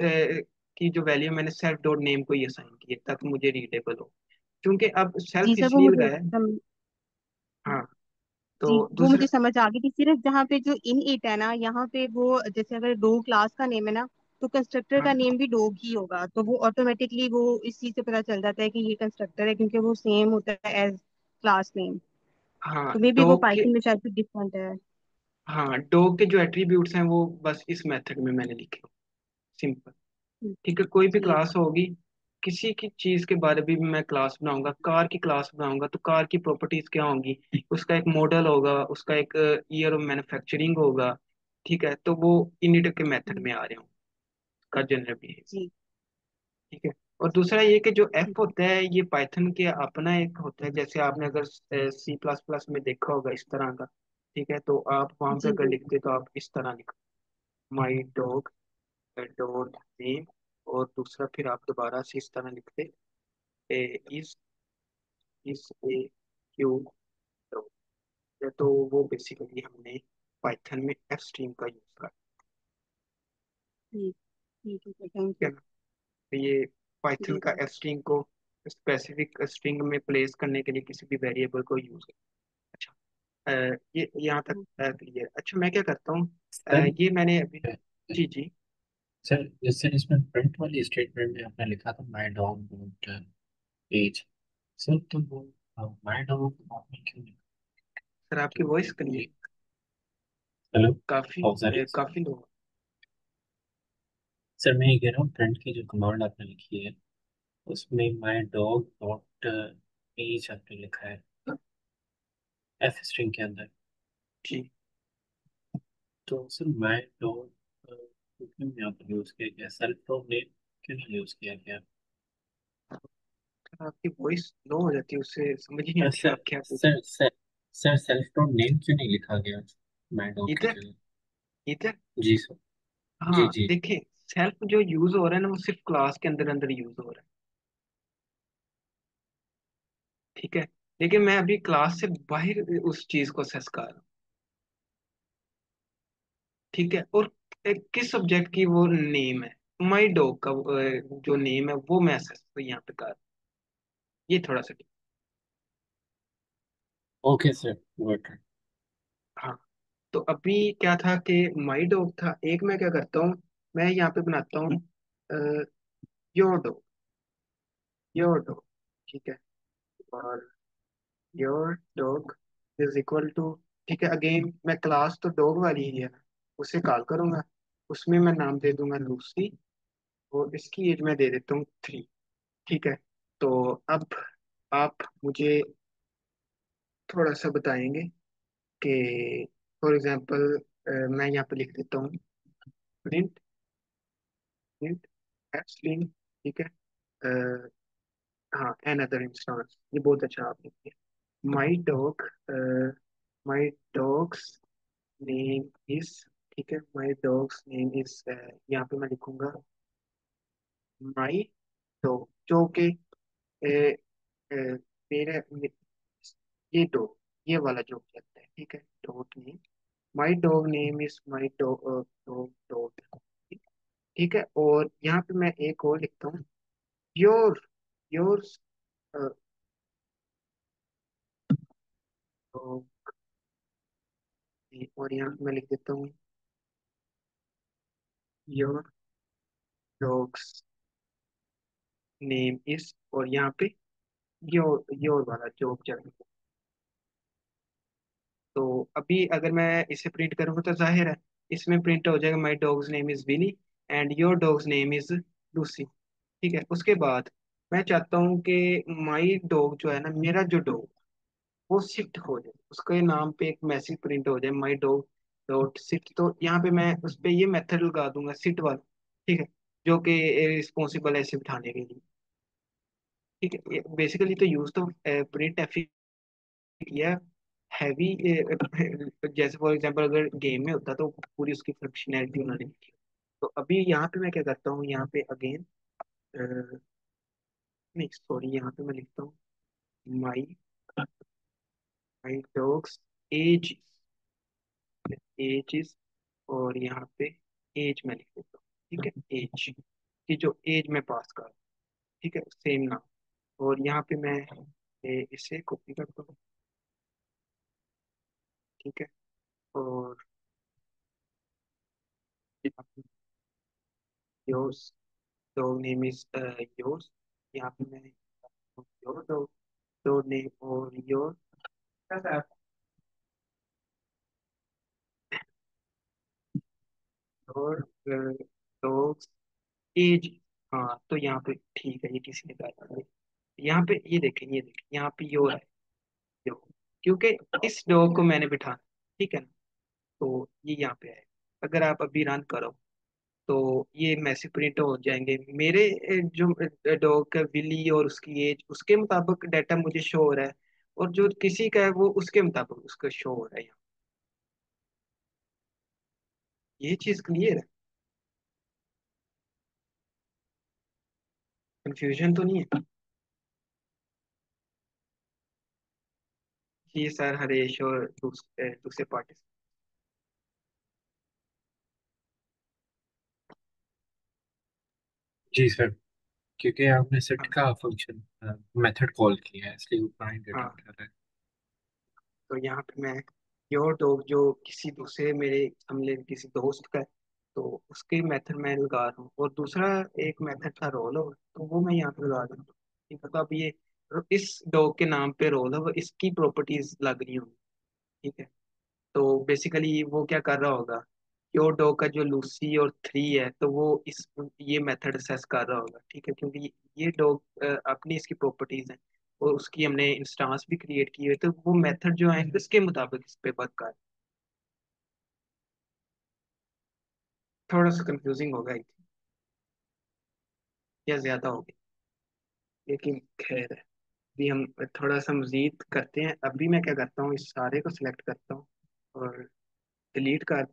की जो वैल्यू मैंने सेल्फ डॉट नेम को ही असाइन की है ताकि मुझे रीडेबल हो, क्योंकि अब जी सेल्फ सर, वो इसलिए मुझे लगाया है। हाँ, जी तो वो दूसरा। मुझे समझ आ गई थी। सिर्फ जहाँ पे जो इन इट है ना, यहाँ पे वो जैसे अगर डो क्लास का नेम है ना, तो कंस्ट्रक्टर का हाँ नेम भी डॉग ही होगा, तो वो ऑटोमेटिकली वो इस चीज से पता चल जाता है कि ये कंस्ट्रक्टर है, क्योंकि वो सेम होता है एज क्लास नेम। हाँ तो मे बी वो डॉग के, पाइथन में शायद कुछ डिफरेंट है। हाँ डॉग के जो एट्रीब्यूट्स हैं वो बस इस मेथड में मैंने लिखे हो, सिंपल। ठीक है, कोई भी ठीक। क्लास होगी, किसी की चीज के बारे में भी मैं क्लास बनाऊंगा, कार की क्लास बनाऊंगा तो कार की प्रॉपर्टीज क्या होंगी, उसका एक मॉडल होगा, उसका एक ईयर ऑफ मैन्युफैक्चरिंग होगा, ठीक है, तो वो इनिट के मेथड में आ रहे हों का जनरल बिहेवियर, जी। ठीक है। और दूसरा ये कि जो एफ ठीक है। होता है ये पाइथन के अपना एक होता है, जैसे आपने अगर सी प्लस प्लस में देखा होगा इस तरह का, ठीक है, तो आप वहां पे जी अगर जी। लिखते तो आप इस तरह लिखो, माई डॉग डॉट नेम, और दूसरा फिर आप दोबारा से इस तरह लिखते, इस ए क्यू डॉट, तो वो बेसिकली हमने पाइथन में एफ स्ट्रीम का यूज करा, ठीक। ठीक है सर, थैंक ठीक है यू। ना। तो ये पाइथन जी का सर। एफ स्ट्रीम को स्पेसिफिक स्ट्रिंग में प्लेस करने के लिए किसी भी वेरिएबल को यूज। अच्छा, ये यहाँ तक क्लियर। अच्छा, मैं क्या करता हूँ, सर ये मैंने अभी। जी जी। सर जैसे इसमें प्रिंट वाली स्टेटमेंट में आपने लिखा था my dog don't age. Sir तो वो माई डॉग आपने क्यों लिखा? सर आपकी तो वॉइस क्लियर। ये हेलो। काफी हाउ सर। काफी लो। सर मैं ये कह रहा हूँ प्रिंट की जो कमांड आपने लिखी है उसमें माई डॉग डॉट एज आपने लिखा है एफ स्ट्रिंग के अंदर। जी। तो सर माई डॉग क्यों यहाँ पर यूज किया गया, सेल्फ डॉग नेम क्यों नहीं यूज किया गया? सर आपकी वॉइस लो हो जाती है, उससे समझ ही नहीं आती सर आप क्या पूछ sir sir sir self dog name क्यों नहीं लिखा गया माई डॉग की इधर। जगह? इधर। जी सर। जी हाँ जी। देखिए, सेल्फ जो यूज हो रहा है ना वो सिर्फ क्लास के अंदर अंदर यूज हो रहा है। ठीक है, लेकिन मैं अभी क्लास से बाहर उस चीज को असेस कर रहा हूँ। ठीक है, और किस सब्जेक्ट की वो नेम है, माई डॉग का जो नेम है वो मैं असेस तो यहाँ पे कर रहा हूँ। ये थोड़ा सा। Okay sir good. हाँ, तो अभी क्या था कि माई डॉग था एक, मैं क्या करता हूँ, मैं यहाँ पे बनाता हूँ योर डॉग। Your dog. ठीक है, और your dog is equal to, ठीक है, अगेन मैं क्लास तो डॉग वाली ही है ना, उसे कॉल करूंगा। उसमें मैं नाम दे दूंगा लूसी, और इसकी एज मैं दे देता हूँ 3। ठीक है, तो अब आप मुझे थोड़ा सा बताएंगे कि फॉर एग्जांपल मैं यहाँ पे लिख देता हूँ प्रिंट प्रिंट स्ट्रिंग। ठीक है, अ, हाँ, अनदर इंस्टेंस, ये बहुत अच्छा आपने किया। My dog, my dog's name is, ठीक है, माई डॉग्स नेम इज, यहाँ पे मैं लिखूंगा माई डॉग, जो कि अ, मेरे ये डॉग, ये वाला जो कहते हैं। ठीक है, dog name, my dog name is my dog dog dog. ठीक है, और यहाँ पे मैं एक और लिखता हूँ योर योर्स, और यहाँ पे मैं लिख देता हूँ योर डॉग्स नेम इज, और यहाँ पे योर वाला जो ऑब्जेक्ट। तो अभी अगर मैं इसे प्रिंट करूंगा तो जाहिर है इसमें प्रिंट हो जाएगा my dog's name is Willie and your dog's name is Lucy. ठीक है, उसके बाद मैं चाहता हूँ कि माई डॉग जो है ना, मेरा जो डॉग, वो शिफ्ट हो जाए, उसके नाम पे एक मैसेज प्रिंट हो जाए माई डॉग डॉट सिट। तो यहाँ पे मैं उस पे ये मेथड लगा दूंगा सिट वाला। ठीक है, जो कि रिस्पॉन्सिबल है इसे बिठाने के लिए। ठीक है, बेसिकली तो यूज तो प्रिंट एफ किया हैवी, जैसे फॉर एग्जांपल अगर गेम में होता तो पूरी उसकी फंक्शनैलिटी उन्होंने लिखी। तो अभी यहाँ पे मैं क्या करता हूँ, यहाँ पे अगेन, नहीं सॉरी, यहाँ पे मैं लिखता हूँ माई माई डॉग्स एज, एज, और यहाँ पे एज मैं लिख देता हूँ। ठीक है, एज की जो एज में पास कर, ठीक है, सेम नाम। और यहाँ पे मैं इसे कॉपी करता हूँ। ठीक है, और yours dog name is yours, यहाँ पे मैं योर डॉग डॉग नेम और योर योर डॉग्स एज। हाँ, तो यहाँ पे ठीक है, ये किसी ने कहा, यहाँ पे ये देखें, ये देखें, यहाँ पे योर है, यो, क्योंकि इस डॉग को मैंने बिठाना। ठीक है ना, तो ये यहाँ पे है। अगर आप अभी रन करो तो ये मैसेज प्रिंट हो जाएंगे मेरे जो डॉग का विली और उसकी एज उसके मुताबिक डाटा मुझे शो हो रहा है, और जो किसी का है वो उसके मुताबिक उसका शो हो रहा है यहाँ। ये चीज क्लियर है, कंफ्यूजन तो नहीं है। जी सर, हरेश और दूसरे पार्टी। जी सर। क्योंकि आपने सेट हाँ का फंक्शन मेथड कॉल किया है इसलिए वो प्राइम रिटर्न हाँ। कर रहा है। तो यहाँ पे मैं योर डॉग जो किसी दूसरे मेरे हमले किसी दोस्त का है, तो उसके मेथड मैं लगा रहा हूँ, और दूसरा एक मेथड था रोल ओवर, तो वो मैं यहाँ पे लगा रहा हूँ। ठीक है, तो अब ये इस डॉग के नाम पे रोल ओवर इसकी प्रॉपर्टीज लग रही होंगी। ठीक है, तो बेसिकली वो क्या कर रहा होगा, योर डॉग का जो लूसी और थ्री है, तो वो इस ये मेथड असेस कर रहा होगा। ठीक है, क्योंकि ये डॉग अपनी इसकी प्रॉपर्टीज हैं, और उसकी हमने इंस्टांस भी क्रिएट की हुई है, तो वो मेथड जो है उसके मुताबिक इस पे वर्क कर। थोड़ा सा कंफ्यूजिंग होगा या ज्यादा हो गया, लेकिन खैर है। अभी हम थोड़ा सा मजीद करते हैं। अभी मैं क्या करता हूँ, इस सारे को सिलेक्ट करता हूँ और डिलीट कर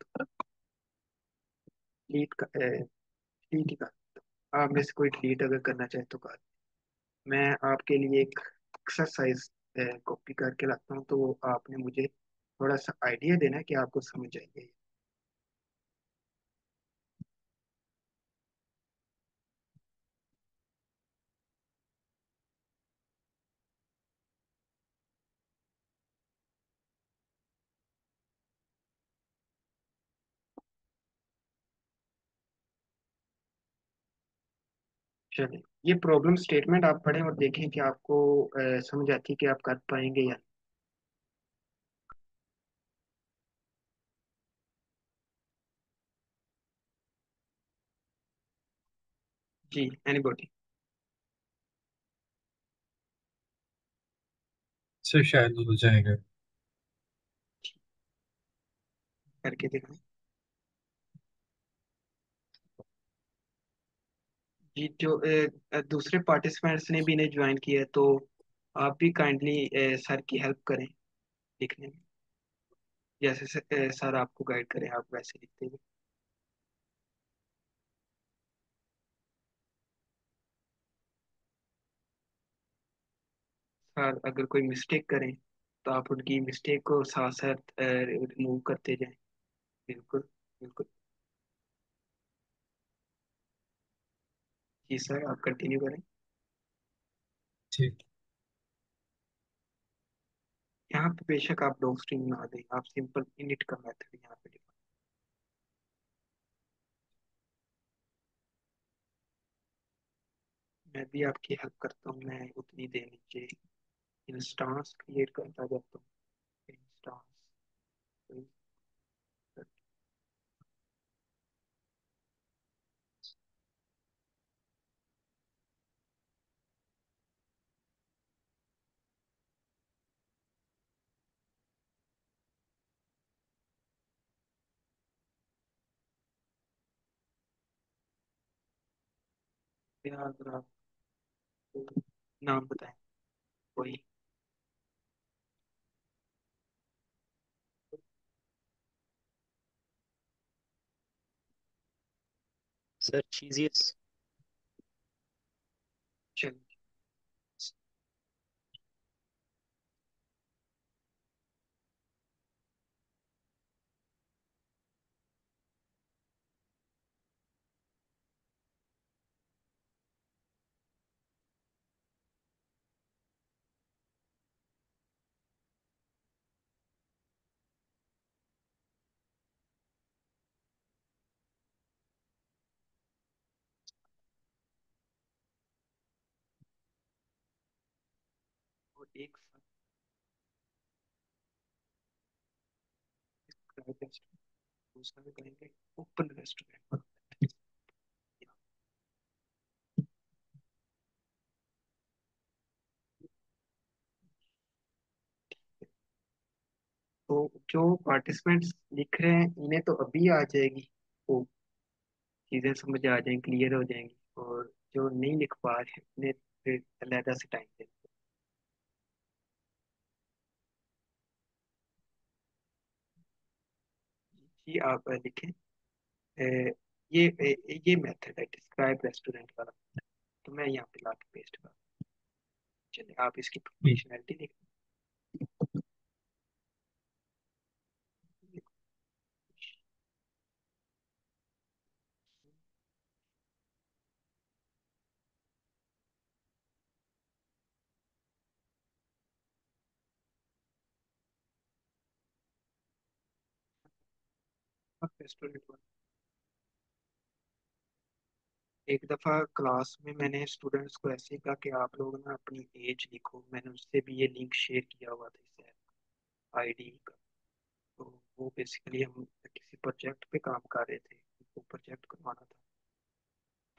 डिलीट कर डिलीट ही कर। आप में से कोई डिलीट अगर करना चाहे तो कर। मैं आपके लिए एक एक्सरसाइज कॉपी करके रखता हूँ, तो आपने मुझे थोड़ा सा आइडिया देना है कि आपको समझ आएगी। चलिए, ये प्रॉब्लम स्टेटमेंट आप पढ़ें और देखें कि आपको समझ आती है कि आप कर पाएंगे या नहीं। जी, एनीबॉडी। सर शायद हो जाएगा। करके दिखाएं। जी, जो दूसरे पार्टिसिपेंट्स ने भी इन्हें ज्वाइन किया है, तो आप भी काइंडली सर की हेल्प करें लिखने में। जैसे सर आपको गाइड करें, आप वैसे लिखते हुए। सर अगर कोई मिस्टेक करें, तो आप उनकी मिस्टेक को साथ साथ रिमूव करते जाएं। बिल्कुल बिल्कुल। जी सर, आप कंटिन्यू करें। ठीक। यहाँ पे बेशक आप डॉग स्ट्रिंग ना दें, आप सिंपल इनिट का मेथड यहाँ पे लिखें। मैं भी आपकी हेल्प करता हूँ, मैं उतनी देर नीचे इंस्टांस क्रिएट करता जाता हूँ। इंस्टांस अगर आप नाम बताएं कोई। Sir, cheesiest. चलिए, और एक रेस्टोरेंट, दूसरा भी करेंगे ओपन रेस्टोरेंट। तो जो पार्टिसिपेंट्स लिख रहे हैं इन्हें तो अभी आ जाएगी, वो चीज़ें समझ आ जाएंगी, क्लियर हो जाएंगी। और जो नहीं लिख पा रहे उन्हें फिर अलहदा से टाइम दें। जी, आप लिखें। ये मेथड है डिस्क्राइब रेस्टोरेंट वाला, तो मैं यहाँ पे ला के पेस्ट कर। चलिए, आप इसकी प्रोफेशनलिटी देख। रेस्टोरेंट। एक दफ़ा क्लास में मैंने स्टूडेंट्स को ऐसे कहा कि आप लोग ना अपनी एज लिखो। मैंने उससे भी ये लिंक शेयर किया हुआ था इस आईडी का। तो वो बेसिकली हम किसी प्रोजेक्ट पे काम कर रहे थे, वो प्रोजेक्ट करवाना था।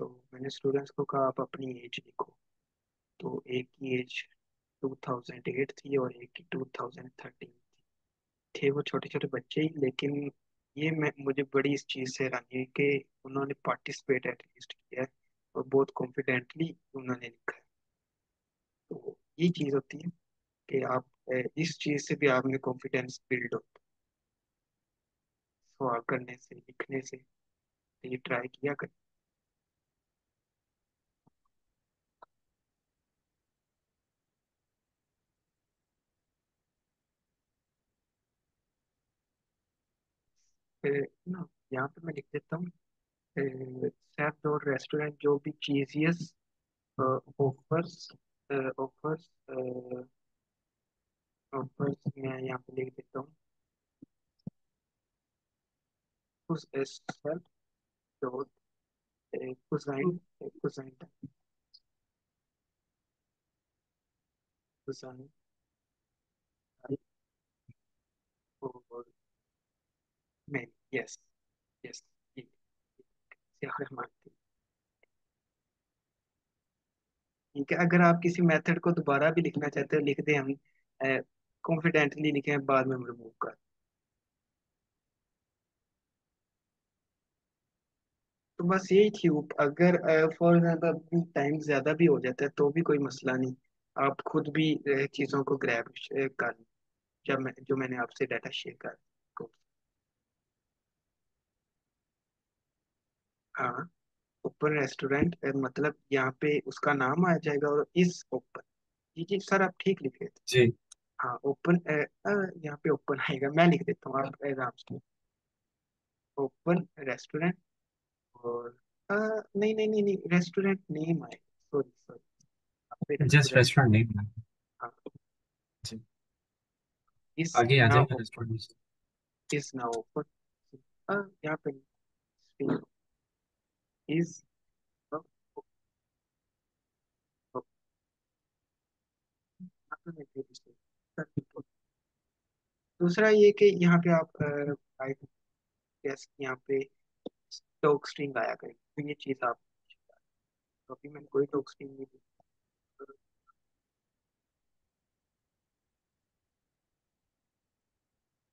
तो मैंने स्टूडेंट्स को कहा आप अपनी एज लिखो। तो एक की एज 2008 थी और एक की 2013 थे। वो छोटे छोटे बच्चे ही, लेकिन ये मैं मुझे बड़ी इस चीज़ से हैरानी हुई कि उन्होंने पार्टिसिपेट एटलीस्ट किया है और बहुत कॉन्फिडेंटली उन्होंने लिखा है। तो ये चीज़ होती है कि आप इस चीज़ से भी आप में कॉन्फिडेंस बिल्ड होता है सवाल करने से, लिखने से। तो ये ट्राई किया कर। ना यहाँ पे मैं लिख देता हूँ सैफ डॉट रेस्टोरेंट जो भी चीजियस ऑफर्स ऑफर्स ऑफर्स मैं यहाँ पे लिख देता हूँ उस सैफ डॉट कुजाइन कुजाइन कुजाइन और मैं यस यस ये मानती हूँ। ठीक है, अगर आप किसी मेथड को दोबारा भी लिखना चाहते हो लिख दें हम, कॉन्फिडेंटली लिखें, बाद में हम रिमूव कर। तो बस यही थी। अगर फॉर एग्जाम्पल टाइम ज़्यादा भी हो जाता है तो भी कोई मसला नहीं। आप खुद भी चीज़ों को ग्रैब कर, जब मैं जो मैंने आपसे डाटा शेयर कर को। हाँ, ओपन रेस्टोरेंट मतलब यहाँ पे उसका नाम आ जाएगा और इस ओपन। जी जी सर, आप ठीक लिख रहे थे। जी। हाँ ओपन, यहाँ पे ओपन आएगा, मैं लिख देता हूँ आप आराम से। ओपन रेस्टोरेंट और नहीं नहीं नहीं नहीं, रेस्टोरेंट नेम आएगा। सॉरी सॉरी, यहाँ पे जस्ट रेस्टोरेंट। Restaurant name. हाँ, जी। इज आगे आ नाउ जाएगा open, restaurant. Is now open. यहाँ पे इज, दूसरा ये कि यहाँ पे आप आई गेस यहाँ पे टॉक स्ट्रिंग आया करें, तो ये चीज़ आप, तो अभी मैंने कोई टॉक स्ट्रिंग नहीं दी।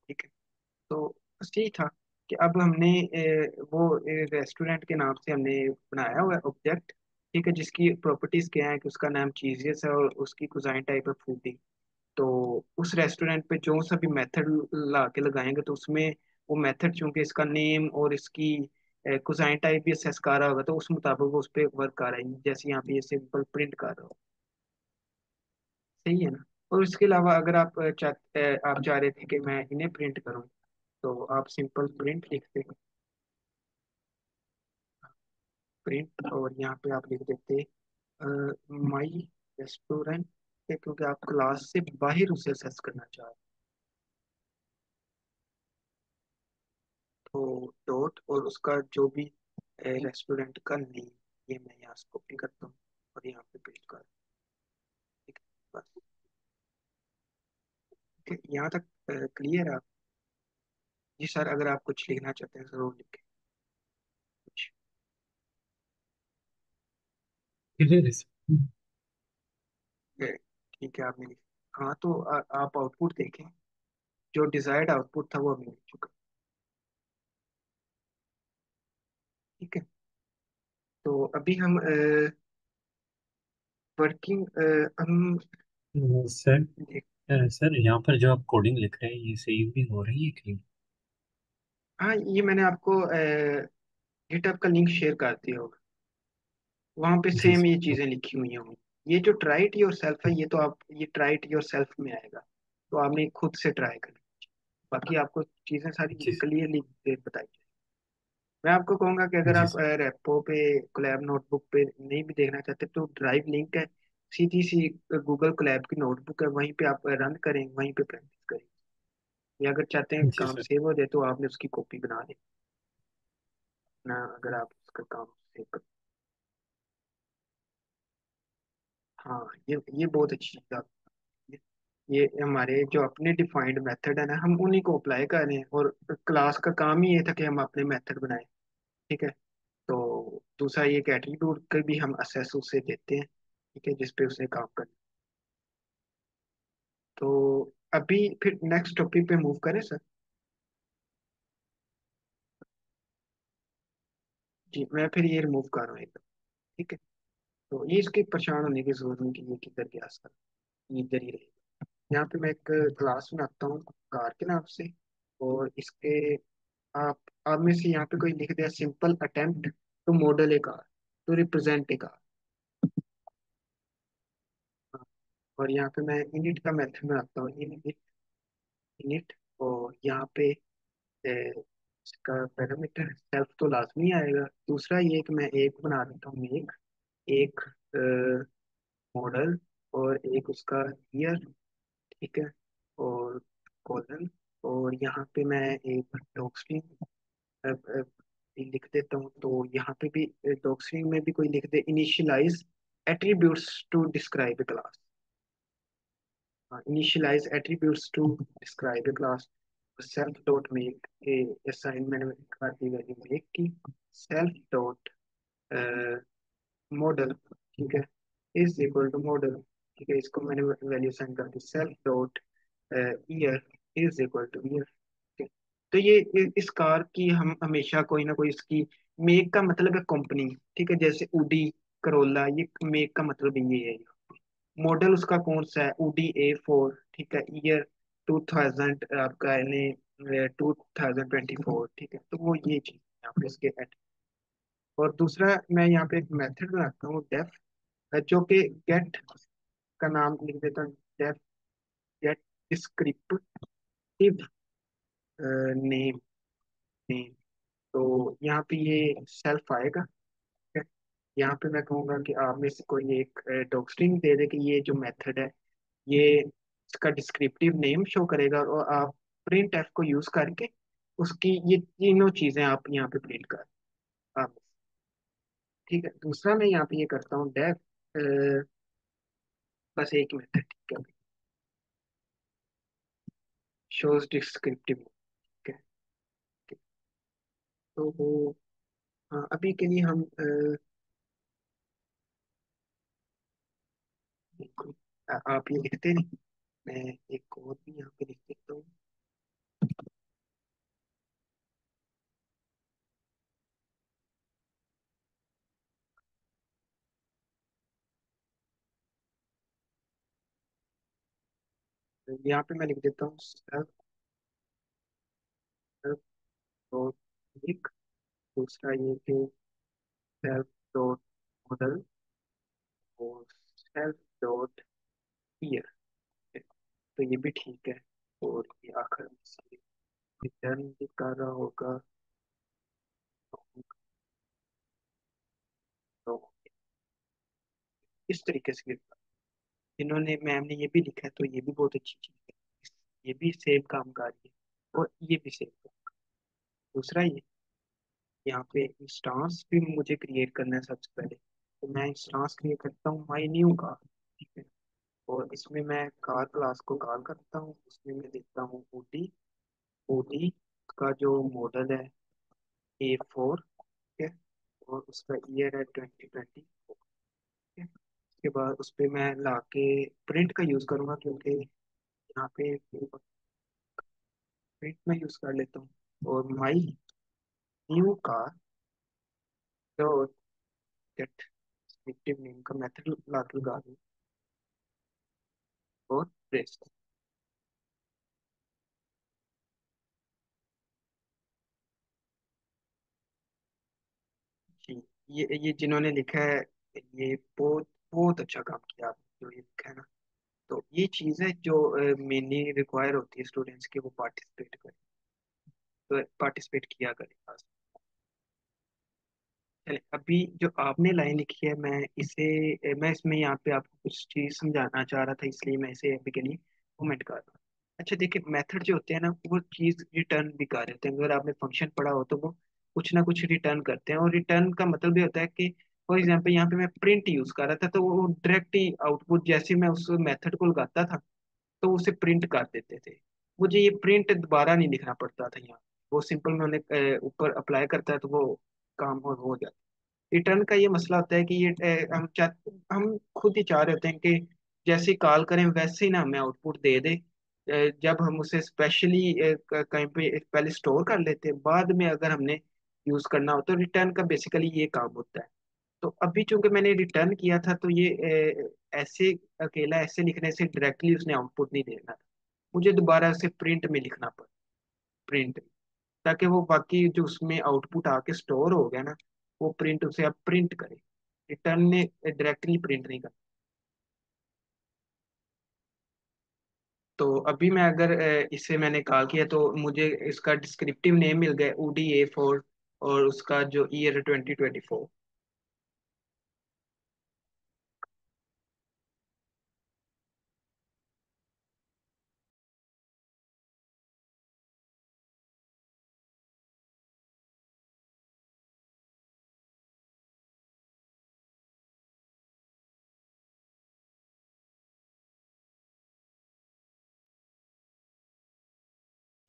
ठीक है, तो बस यही था कि अब हमने वो रेस्टोरेंट के नाम से हमने बनाया हुआ ऑब्जेक्ट। ठीक है, जिसकी प्रॉपर्टीज क्या है कि उसका नाम चीजेस है और उसकी कुजाइन टाइप है फूडी। तो उस रेस्टोरेंट पे जो सा भी मेथड ला के लगाएंगे तो उसमें वो मेथड चूंकि इसका नेम और इसकी कुजाइन टाइप भी असेस कर रहा होगा तो उस मुताबिक वो उस पर वर्क कर रहा है, जैसे यहाँ पे ये सिंपल प्रिंट कर रहा हो। सही है ना। और उसके अलावा अगर आप आप चाह रहे थे कि मैं इन्हें प्रिंट करूँ तो आप सिंपल प्रिंट लिखते, प्रिंट, और यहाँ पे आप लिख देते माई रेस्टोरेंट, क्योंकि आप क्लास से बाहर उसे एक्सेस करना चाह रहे हो। तो डॉट और उसका जो भी रेस्टोरेंट का नेम, ये मैं यहाँ से कॉपी करता हूँ और यहाँ पे पेस्ट कर। ठीक है, बस। ठीक है, यहाँ तक क्लियर है आप? जी सर, अगर आप कुछ लिखना चाहते हैं जरूर लिखें कुछ। क्लियर है सर। अ, ठीक है, आपने लिखा। हाँ तो आप आउटपुट देखें, जो डिजायर्ड आउटपुट था वो हमें मिल चुका। ठीक है, तो अभी हम वर्किंग हम सर देख। सर यहाँ पर जो आप कोडिंग लिख रहे हैं ये सेव भी हो रही है कि? हाँ, ये मैंने आपको गिटहब का लिंक शेयर कर दिया होगा, वहाँ पे जी सेम ये सर। चीज़ें लिखी हुई होंगी। ये जो ट्राई इट योर सेल्फ है, ये तो आप, ये ट्राई इट योर सेल्फ में आएगा, तो आपने खुद से ट्राई करना। बाकी आपको चीज़ें सारी जी क्लियरली बताई जाए। मैं आपको कहूँगा कि अगर जी आप सर। रेपो पे, कोलैब नोटबुक पे नहीं भी देखना चाहते तो ड्राइव लिंक है, सीधी सी गूगल कोलैब की नोटबुक है, वहीं पे आप रन करें, वहीं पे प्रैक्टिस करें। या अगर चाहते हैं जी काम सर। सेव हो जाए तो आपने उसकी कॉपी बना लें ना, अगर आप उसका काम सेव कर। हाँ, ये बहुत अच्छी चीज़ आप, ये हमारे जो अपने डिफाइंड मेथड है ना, हम उन्हीं को अप्लाई कर रहे हैं, और क्लास का काम ही ये था कि हम अपने मेथड बनाएं। ठीक है। तो दूसरा ये एक एट्रीब्यूट के भी हम असेस उसे देते हैं, ठीक है, जिसपे उसे काम करना। तो अभी फिर नेक्स्ट टॉपिक पे मूव करें सर। जी, मैं फिर ये रिमूव कर रहा हूँ एकदम। ठीक है। तो ये इसके परेशान होने की जरूरत नहीं कि ये किधर गया सर, ये इधर ही रहेगा। यहाँ पे मैं एक क्लास बनाता हूँ कार के नाम से, और इसके आप आप में से यहाँ पे कोई लिख दिया simple attempt to model a car, to represent a car. और यहाँ पे मैं इनिट का मेथड बनाता हूँ, इनिट इनिट। और यहाँ पे इसका पैरामीटर सेल्फ तो लाजमी आएगा। दूसरा ये कि मैं एक बना देता हूँ, एक एक मॉडल, और एक उसका ईयर। ठीक है। और कॉलन। और यहाँ पे मैं एक डॉक्स्ट्रिंग लिख देता हूँ। तो यहाँ पे भी डॉक्स्ट्रिंग में भी कोई लिख दे initialize attributes to describe a class. Initialize attributes to describe a class. Self dot make a assignment में कर दी वैल्यू मेक की, सेल्फ डॉट मॉडल, ठीक है, इज इक्वल टू मॉडल। ठीक है, इसको मैंने वैल्यू सेंड कर दी, self dot year is equal to year. ठीक है। तो ये इस कार की हम हमेशा कोई ना कोई इसकी मेक का मतलब है कंपनी। ठीक है, जैसे उडी करोला, ये मेक का मतलब ये है। मॉडल उसका कौन सा है, UD A4। ठीक है, ईयर 2000 आपका यानी 2024। ठीक है, तो वो ये चीज यहाँ पे इसके और दूसरा मैं यहाँ पे एक मेथड बनाता हूँ डेफ, जो कि गेट का नाम लिख देता हूँ, def get descriptive name name. तो यहाँ पे ये सेल्फ आएगा। ठीक है। यहाँ पे मैं कहूँगा कि आप में से कोई एक डॉक्स्ट्रिंग दे दे कि ये जो मेथड है ये इसका डिस्क्रिप्टिव नेम शो करेगा, और आप प्रिंट एफ को यूज करके उसकी ये तीनों चीजें आप यहाँ पे प्रिंट कर आप। ठीक है। दूसरा मैं यहाँ पे ये करता हूँ डेफ बस एक मेथड, ठीक है, शोज डिस्क्रिप्टिव। ठीक है। ठीक। तो वो हाँ, अभी के लिए हम आप ये लिखते नहीं, मैं एक और भी यहाँ पे लिख देता हूँ। यहाँ पे मैं लिख देता हूँ सेल्फ डॉट लिख। दूसरा ये कि सेल्फ डॉट मॉडल, और सेल्फ डॉट ईयर। तो ये भी ठीक है। और ये आखिर में से रिटर्न भी कर रहा होगा। तो इस तरीके से इन्होंने मैम ने ये भी लिखा है, तो ये भी बहुत अच्छी चीज़ है। ये भी सेम काम कर रही है, और ये भी सेम। दूसरा ये यहाँ पे इंस्टांस भी मुझे क्रिएट करना है सबसे पहले। तो मैं इंस्टांस क्रिएट करता हूँ माई न्यू कार। ठीक है। और इसमें मैं कार क्लास को कॉल करता हूँ, उसमें मैं देखता हूँ ओडी ओडी का जो मॉडल है A4। ठीक है। और उसका ईयर है 2020। ठीक है। उसके बाद उस पर मैं ला के प्रिंट का यूज़ करूँगा, क्योंकि यहाँ पे प्रिंट में यूज़ कर लेता हूँ। और my new car dot gate descriptive name का मेथड ला के लगा दूँ, और प्रेस। जी, ये जिन्होंने लिखा है, ये बहुत बहुत अच्छा काम किया आपने जो ये लिखा है ना। तो ये चीज़ है जो मेनली रिक्वायर होती है स्टूडेंट्स के, वो पार्टिसिपेट करें, तो पार्टिसिपेट किया करें खास। चलिए, अभी जो आपने लाइन लिखी है, मैं इसे मैं इसमें यहाँ पे आपको कुछ चीज़ समझाना चाह रहा था, इसलिए मैं इसे अभी के लिए कमेंट कर रहा हूँ। अच्छा देखिए, मेथड जो होते हैं ना वो चीज रिटर्न भी कर रहे हैं। अगर आपने फंक्शन पढ़ा हो तो वो कुछ ना कुछ रिटर्न करते हैं, और रिटर्न का मतलब ये होता है कि फॉर एग्जांपल यहाँ पे मैं प्रिंट यूज कर रहा था, तो वो डायरेक्ट ही आउटपुट जैसे मैं उस मेथड को लगाता था तो उसे प्रिंट कर देते थे। मुझे ये प्रिंट दोबारा नहीं लिखना पड़ता था यहाँ। वो सिंपल मैंने ऊपर अप्लाई करता है तो वो काम हो जाता है। रिटर्न का ये मसला होता है कि ये हम खुद ही चाह रहे होते हैं कि जैसे कॉल करें वैसे ही ना हमें आउटपुट दे दे। जब हम उसे स्पेशली कहीं पे पहले स्टोर कर लेते हैं, बाद में अगर हमने यूज करना हो तो रिटर्न का बेसिकली ये काम होता है। तो अभी चूंकि मैंने रिटर्न किया था तो ये ऐसे अकेला ऐसे लिखने से डायरेक्टली उसने आउटपुट नहीं देना था। मुझे दोबारा उसे प्रिंट में लिखना पड़ा, प्रिंट, ताकि वो बाकी जो उसमें आउटपुट आके स्टोर हो गया ना, वो प्रिंट उसे अब प्रिंट करे। रिटर्न ने डायरेक्टली प्रिंट नहीं करना। तो अभी मैं अगर इसे मैंने कॉल किया तो मुझे इसका डिस्क्रिप्टिव नेम मिल गया ODA4, और उसका जो ईयर 2024।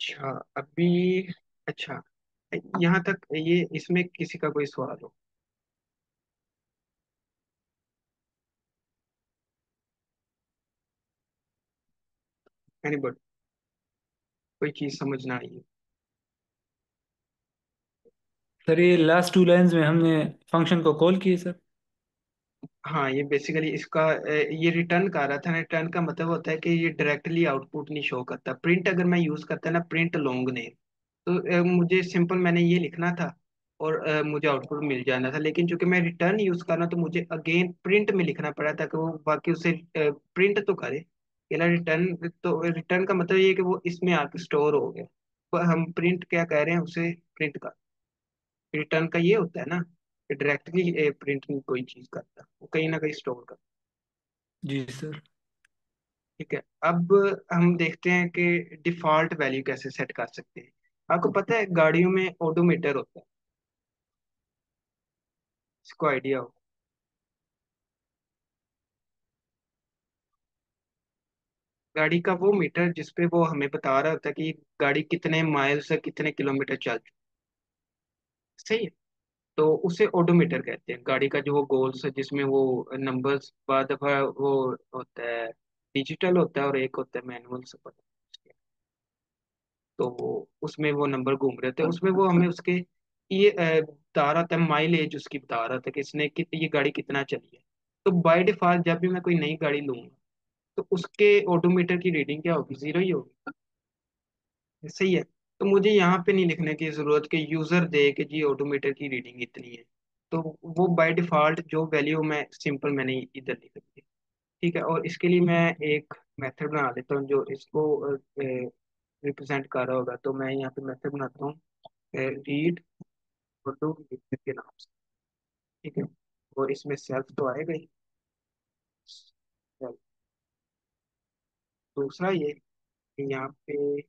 अच्छा अभी, अच्छा यहाँ तक ये इसमें किसी का कोई सवाल हो? एनीबॉडी? कोई चीज समझ ना आई? सर ये लास्ट टू लाइंस में हमने फंक्शन को कॉल किए सर। हाँ, ये बेसिकली इसका ये रिटर्न कर रहा था। रिटर्न का मतलब होता है कि ये डायरेक्टली आउटपुट नहीं शो करता। प्रिंट अगर मैं यूज करता ना, प्रिंट लॉन्ग नेम, तो मुझे सिंपल मैंने ये लिखना था और मुझे आउटपुट मिल जाना था। लेकिन चूंकि मैं रिटर्न यूज कर रहा हूं, तो मुझे अगेन प्रिंट में लिखना पड़ा था कि वो बाकी उसे प्रिंट तो करे। केवल रिटर्न, तो रिटर्न का मतलब ये है कि वो इसमें आके स्टोर हो गया। तो हम प्रिंट क्या कह रहे हैं, उसे प्रिंट कर। रिटर्न का ये होता है ना कि डायरेक्टली प्रिंट नहीं कोई चीज करता, वो कहीं ना कहीं स्टोर करता। जी सर। ठीक है, अब हम देखते हैं कि डिफॉल्ट वैल्यू कैसे सेट कर सकते हैं। आपको पता है गाड़ियों में ओडोमीटर होता है, इसको आइडिया हो? गाड़ी का वो मीटर जिसपे वो हमें बता रहा होता है कि गाड़ी कितने माइल से कितने किलोमीटर चल चुकी है। सही है। तो उसे ओडोमीटर कहते हैं। गाड़ी का जो वो गोल्स है जिसमें वो नंबर्स बाद दफा वो होता है, डिजिटल होता है और एक होता है मैनुअल से पता। तो उसमें वो नंबर घूम रहे थे, उसमें वो हमें उसके ये बता रहा था, माइलेज उसकी बता रहा था कि इसने ये गाड़ी कितना चली है। तो बाय डिफॉल्ट जब भी मैं कोई नई गाड़ी लूंगा तो उसके ओडोमीटर की रीडिंग क्या होगी, जीरो ही होगी। सही है। तो मुझे यहाँ पे नहीं लिखने की जरूरत कि यूजर दे कि जी ऑटोमीटर की रीडिंग इतनी है। तो वो बाय डिफॉल्ट जो वैल्यू मैं सिंपल मैंने इधर लिख दी। ठीक है, और इसके लिए मैं एक मेथड बना लेता हूँ जो इसको रिप्रेजेंट कर रहा होगा। तो मैं यहाँ पे मेथड बनाता हूँ रीड ऑटो के नाम से। ठीक है, और इसमें सेल्फ तो आएगा ही। self। दूसरा ये कि यहाँ पे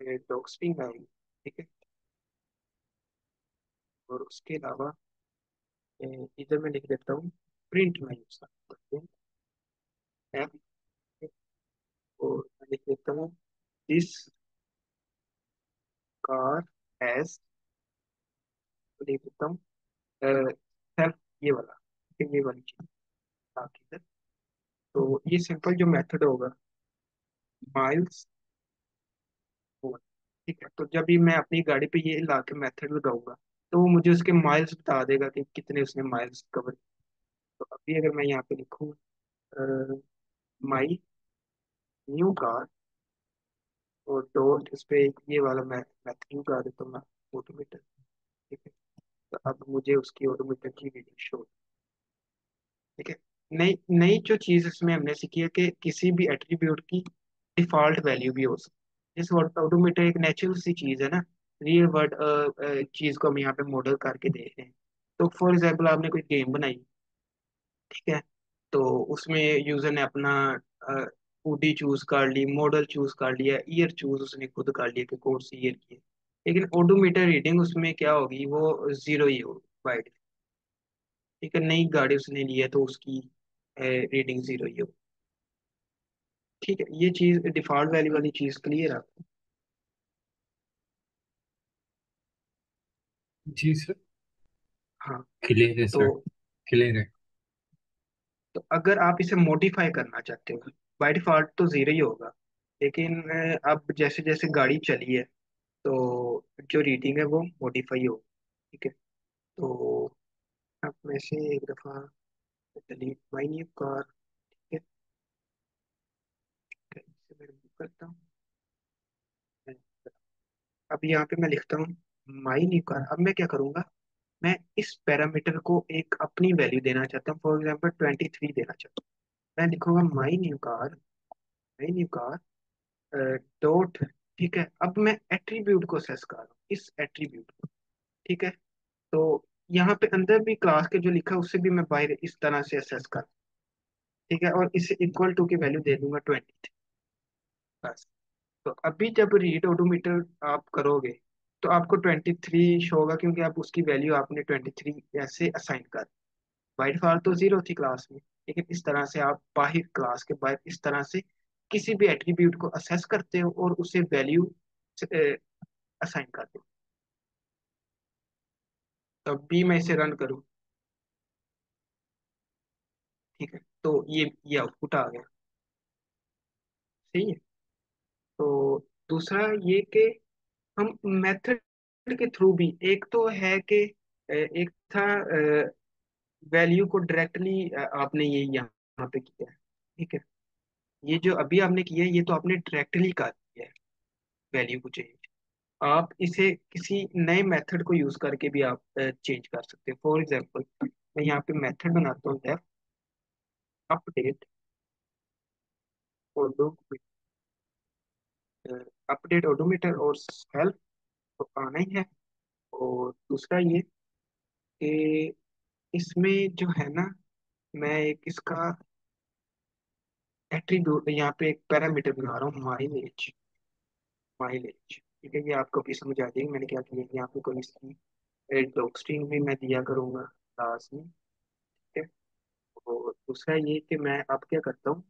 डॉग स्ट्रिंग आएगी। ठीक है, और उसके अलावा इधर मैं लिख देता हूँ प्रिंट में यूज करता हूँ एफ, और मैं लिख देता हूँ दिस कार हैज, लिख देता हूँ सेल्फ, ये वाला, ठीक है, ये वाली चीज आके इधर। तो ये सिंपल जो मेथड होगा माइल्स, ठीक है। तो जब भी मैं अपनी गाड़ी पे ये ला के मेथड लगाऊंगा तो वो मुझे उसके माइल्स बता देगा कि कितने उसने माइल्स कवर। तो अभी अगर मैं यहाँ पे लिखूँ माई न्यू कार, और डॉट इस पे ये वाला मैं मेथड लगा देता हूँ मैं, ऑटोमीटर। ठीक है, तो अब मुझे उसकी ऑटोमीटर की रीडिंग शो। ठीक है, नई नई जो चीज इसमें हमने सीखी है कि किसी भी एट्रीब्यूट की डिफॉल्ट वैल्यू भी हो सकती है। जैसे ऑटोमीटर एक नेचुरल सी चीज है ना, रियल वर्ल्ड चीज को हम यहाँ पे मॉडल करके देख रहे हैं। तो फॉर एग्जाम्पल आपने कोई गेम बनाई, ठीक है, तो उसमें यूजर ने अपना हुडी चूज कर ली, मॉडल चूज कर लिया, ईयर चूज उसने खुद कर लिया कि कौन सी ईयर की है। लेकिन ओडोमीटर रीडिंग उसमें क्या होगी, वो जीरो ही होगी बाइट। ठीक है, नई गाड़ी उसने ली है तो उसकी रीडिंग जीरो ही होगी। ठीक है, ये चीज डिफॉल्ट वैल्यू वाली चीज क्लियर है। जी सर। हाँ। क्लियर है तो सर। क्लियर है। अगर आप इसे मॉडिफाई करना चाहते हो, बाय डिफॉल्ट तो जीरो ही होगा। लेकिन अब जैसे जैसे गाड़ी चली है तो जो रीडिंग है वो मॉडिफाई होगी। ठीक है। तो अब मैं से एक दफ़ा डिलीट माई न्यू कार। ठीक है, इसे मैं remove करता हूँ। अब यहाँ पे मैं लिखता हूँ माई न्यू कार। अब मैं क्या करूँगा, मैं इस पैरामीटर को एक अपनी वैल्यू देना चाहता हूँ, फॉर एग्जाम्पल 23 देना चाहता हूँ। मैं लिखूंगा माई न्यू कार डॉट। ठीक है, अब मैं एट्रीब्यूट को असेस कर रहा हूँ, इस एट्रीब्यूट को। ठीक है, तो यहाँ पे अंदर भी क्लास के जो लिखा है उससे भी मैं बाहर इस तरह से असेस कर। ठीक है, और इसे इक्वल टू की वैल्यू दे दूंगा 23 बस। तो अभी जब रीड ओडोमीटर आप करोगे तो आपको 23 शो होगा, क्योंकि आप उसकी वैल्यू आपने 23 ऐसे असाइन कर। बाई डिफॉल्ट तो जीरो थी क्लास में, लेकिन इस तरह से आप बाहर क्लास के बाहर इस तरह से किसी भी एट्रीब्यूट को असेस करते हो और उसे वैल्यू असाइन करते हो। तब भी मैं इसे रन करूँ। ठीक है, तो ये आउटपुट आ गया। सही है। तो दूसरा ये कि हम मेथड के थ्रू भी, एक तो है कि एक था वैल्यू को डायरेक्टली आपने ये यहाँ पे किया है। ठीक है, ये जो अभी आपने किया है ये तो आपने डायरेक्टली कर दिया है वैल्यू को चेंज। आप इसे किसी नए मेथड को यूज करके भी आप चेंज कर सकते हैं। फॉर एग्जांपल मैं यहाँ पे मेथड बनाता हूँ, डेफ अपडेट अपडेट ओडोमीटर और सेल्फ, तो आना ही है। और दूसरा ये कि इसमें जो है ना, मैं एक इसका एट्रीब्यूट यहाँ पे एक पैरामीटर बना रहा हूँ, माइलेज। ठीक है, ये आपको भी समझ आ जाएगी मैंने क्या किया है। यहाँ पे कोई इसकी डॉग स्ट्रिंग भी मैं दिया करूँगा क्लास में। ठीक है, और दूसरा ये कि मैं अब क्या करता हूँ,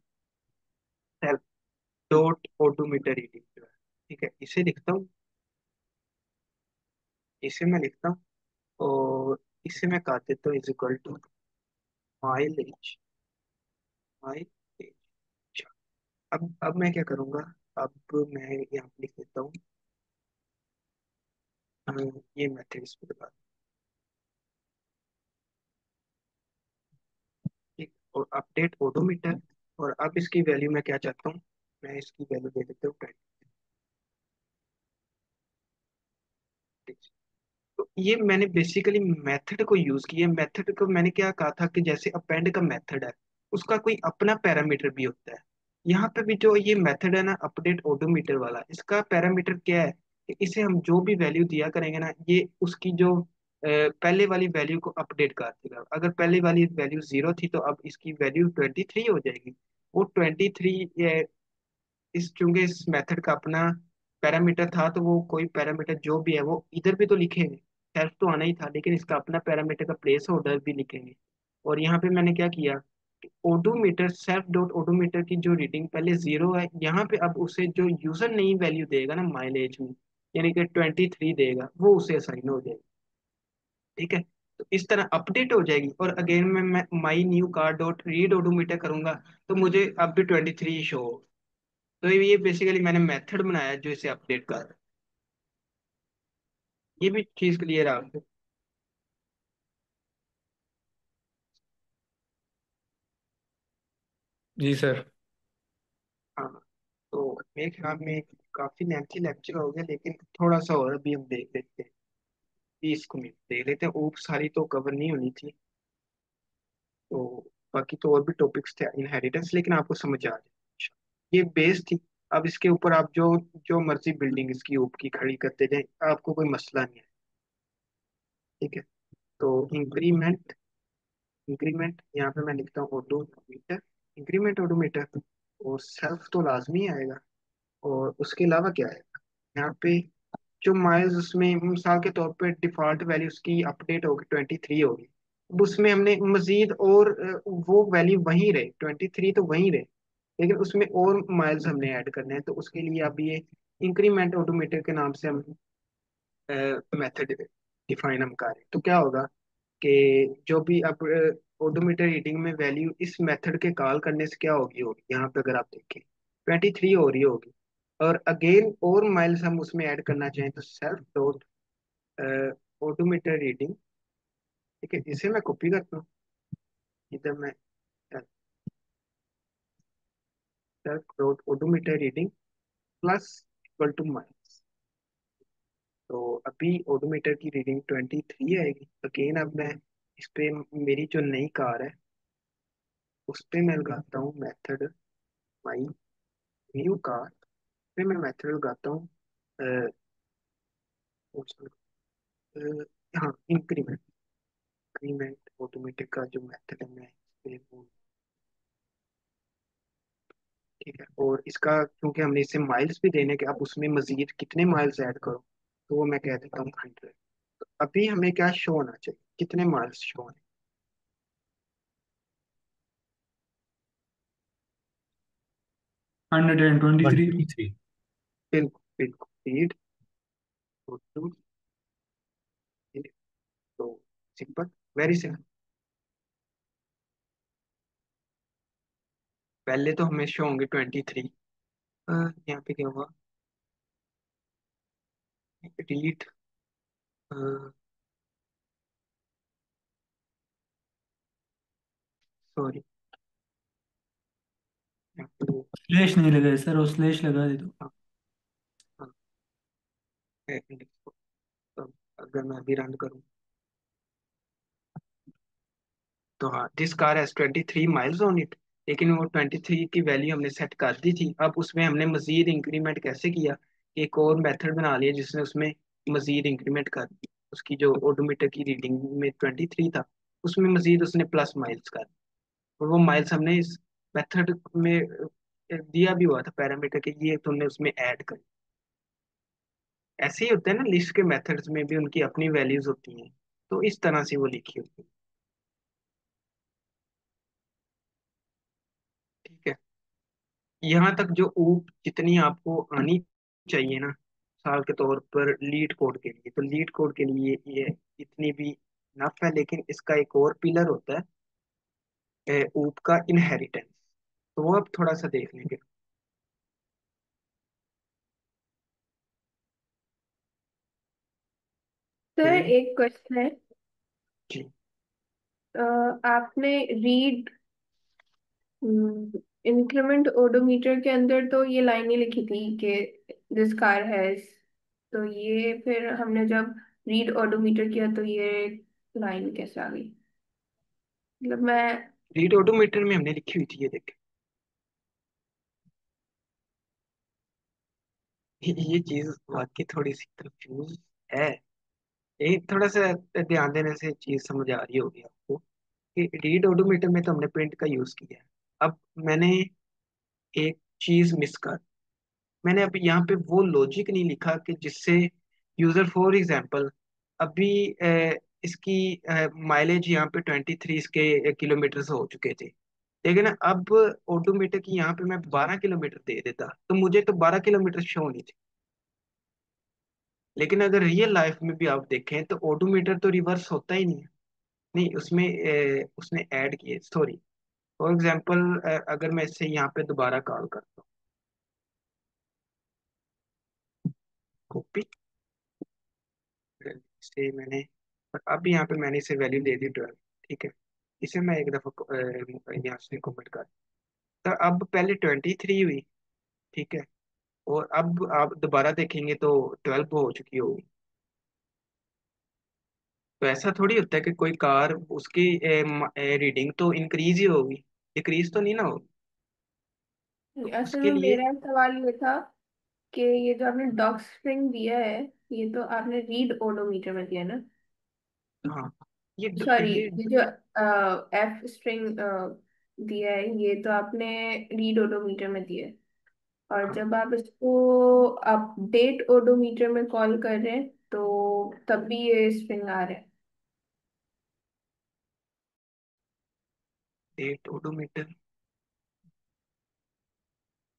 सेल्फ डॉट ओडोमीटर रीडिंग जो है, ठीक है, इसे लिखता हूँ। इसे मैं लिखता हूँ और इसे मैं काट देता हूँ is equal to mileage. Mileage. अब मैं क्या करूँगा, अब मैं यहाँ पे लिख देता हूँ ये मेथड इस पर लगा। ठीक, और अपडेट ओडोमीटर। और अब इसकी वैल्यू मैं क्या चाहता हूँ, मैं इसकी वैल्यू दे देता हूँ 20। तो ये मैंने बेसिकली मेथड को यूज किया। मेथड को मैंने क्या कहा था कि जैसे अपेंड का मेथड है, उसका कोई अपना पैरामीटर भी होता है। यहाँ पे भी जो ये मेथड है ना अपडेट ओडोमीटर वाला, इसका पैरामीटर क्या है कि इसे हम जो भी वैल्यू दिया करेंगे ना, ये उसकी जो पहले वाली वैल्यू को अपडेट कर देगा। अगर पहले वाली वैल्यू जीरो थी तो अब इसकी वैल्यू 23 हो जाएगी। वो 23 इस चूंकि इस मेथड का अपना पैरामीटर था, तो वो कोई पैरामीटर जो भी है वो इधर भी तो लिखेंगे। सेल्फ तो आना ही था, लेकिन इसका अपना पैरामीटर का प्लेस होल्डर भी लिखेंगे। और यहाँ पे मैंने क्या किया, ओडोमीटर सेल्फ डॉट ओडोमीटर की जो रीडिंग पहले जीरो है, यहाँ पे अब उसे जो यूजर नई वैल्यू देगा ना माइलेज में, यानी कि 23 देगा, वो उसे असाइन हो जाएगा। ठीक है, तो इस तरह अपडेट हो जाएगी। और अगेन मैं my new car dot read odometer करूंगा तो मुझे अब भी 23 शो। तो ये बेसिकली मैंने मेथड बनाया है जो इसे अपडेट कर रहा है। ये भी चीज क्लियर है आपको? जी सर। हाँ। तो मेरे ख्याल में काफी लेंथी लेक्चर हो गया, लेकिन थोड़ा सा और अभी हम देख लेते हैं। 20 मिनट देख लेते हैं, ऊप सारी तो कवर नहीं होनी थी। तो बाकी तो और भी टॉपिक्स थे इनहेरिटेंस, लेकिन आपको समझ आ जाए। ये बेस थी। अब इसके ऊपर आप जो जो मर्जी बिल्डिंग इसकी ऊप की खड़ी करते जाए, आपको कोई मसला नहीं है। ठीक है, तो इंक्रीमेंट इंक्रीमेंट यहाँ पे मैं लिखता हूँ ऑडोमीटर। इंक्रीमेंट ऑडोमीटर और सेल्फ तो लाजमी आएगा। और उसके अलावा क्या आएगा यहाँ पे? जो माइल्स, उसमें मिसाल के तौर पे डिफॉल्ट वैल्यू उसकी अपडेट होगी 23 होगी। अब उसमें हमने मजीद और वो वैल्यू वहीं रहे, 23 तो वहीं रहे, लेकिन उसमें और माइल्स हमने ऐड करने हैं। तो उसके लिए अब ये इंक्रीमेंट ऑडोमीटर के नाम से हम मेथड डिफाइन हम कर रहे हैं। तो क्या होगा कि जो भी अब ओडोमीटर रीडिंग में वैल्यू इस मेथड के कॉल करने से क्या होगी होगी यहाँ पे अगर आप देखें 23 हो रही होगी। और अगेन और माइल्स हम उसमें ऐड करना चाहें तो सेल्फ डॉट ओडोमीटर रीडिंग। ठीक है, इसे मैं कॉपी करता हूँ, इधर मैं self dot odometer reading plus equal two miles. तो अभी ओडोमीटर की रीडिंग 23 आएगी। अगेन अब मैं इस पे मेरी जो नई कार है उस पे मैं लगाता हूँ मेथड माई न्यू कार। फिर मैं मेथड लगाता हूँ अ, हाँ इंक्रीमेंट। इंक्रीमेंट ऑटोमेटिक का जो मेथड है मैं इस पे ठीक है। और इसका क्योंकि हमने इसे माइल्स भी देने के, अब उसमें मजीद कितने माइल्स ऐड करो, तो वो मैं कह देता हूँ 100। तो अभी हमें क्या शो होना चाहिए, कितने माइल्स शो होने? 123। 123। बिल्कुल बिल्कुल, रीड टू। तो सिंपल, वेरी सिंपल। पहले तो हमें शो होंगे 23। यहाँ पे क्या हुआ, रीड सॉरी, यहाँ पे स्लैश नहीं लगा है सर, वो स्लैश लगा दे दो। हाँ, हाँ, तो अगर मैं अभी रन करूँ तो हाँ, this car has 23 miles on it. लेकिन वो 23 की वैल्यू हमने सेट कर दी थी। अब उसमें हमने मजीद इंक्रीमेंट कैसे किया, एक और मेथड बना लिया जिसने उसमें मजीद इंक्रीमेंट कर दी। उसकी जो ओडोमीटर की रीडिंग में 23 था, उसमें मजीद उसने प्लस माइल्स कर दी। और वो माइल्स हमने इस मेथड में दिया भी हुआ था पैरामीटर के, ये तुमने उसमें ऐड कर। ऐसे ही होते हैं ना, लिस्ट के मेथड्स में भी उनकी अपनी वैल्यूज होती हैं। तो इस तरह से वो लिखी होती है। ठीक है, यहाँ तक जो ऊप जितनी आपको आनी चाहिए ना, साल के तौर पर लीड कोड के लिए, तो लीड कोड के लिए ये इतनी भी नफ है। लेकिन इसका एक और पिलर होता है ऊप का इनहेरिटेंस। तो वो अब थोड़ा सा देख लेंगे। सर ओके एक क्वेश्चन है। जी। आपने रीड इंक्रीमेंट ओडोमीटर के अंदर तो ये लाइन ही लिखी थी कि दिस कार हैज, तो ये फिर हमने जब रीड ओडोमीटर किया तो ये लाइन कैसे आ गई? मतलब मैं रीड ओडोमीटर में हमने लिखी हुई थी, ये देख। ये चीज वाकई थोड़ी सी कंफ्यूज है। ये थोड़ा सा ध्यान देने से चीज समझ आ रही होगी आपको कि रीड ओडोमीटर में तो हमने प्रिंट का यूज किया है। अब मैंने एक चीज मिस कर, मैंने अभी यहाँ पे वो लॉजिक नहीं लिखा कि जिससे यूजर फॉर एग्जांपल अभी इसकी माइलेज यहाँ पे 23 इसके किलोमीटर हो चुके थे। लेकिन अब ऑडोमीटर की यहाँ पे मैं 12 किलोमीटर दे देता तो मुझे तो 12 किलोमीटर शो नहीं थे। लेकिन अगर रियल लाइफ में भी आप देखें तो ऑडोमीटर तो रिवर्स होता ही नहीं है। नहीं, उसमें उसने ऐड किए, सॉरी। फॉर एग्जांपल अगर मैं इससे यहाँ पे दोबारा कॉल करता हूँ, कॉपी से मैंने, और अब यहाँ पे मैंने इसे वैल्यू दे दी 12। ठीक है, इसे मैं एक दफा यहाँ से कमेंट कर, तो अब पहले 23 हुई। ठीक है, और अब आप दोबारा देखेंगे तो 12 हो चुकी होगी। तो ऐसा थोड़ी होता है कि कोई कार उसकी रीडिंग तो इंक्रीज ही होगी, डिक्रीज तो नहीं ना होगी। तो असल उसके में लिए मेरा सवाल ये था कि ये जो आपने डॉग स्ट्रिंग दिया है, ये तो आपने रीड ओडोमीटर में दिया ना? हाँ, ये सॉरी, ये ये जो एफ स्ट्रिंग दिया है, ये तो आपने रीड ओडोमीटर में दिया है। और हाँ, जब आप इसको अपडेट ओडोमीटर में कॉल कर रहे हैं तो तब भी ये स्ट्रिंग आ रहा है। Date odometer.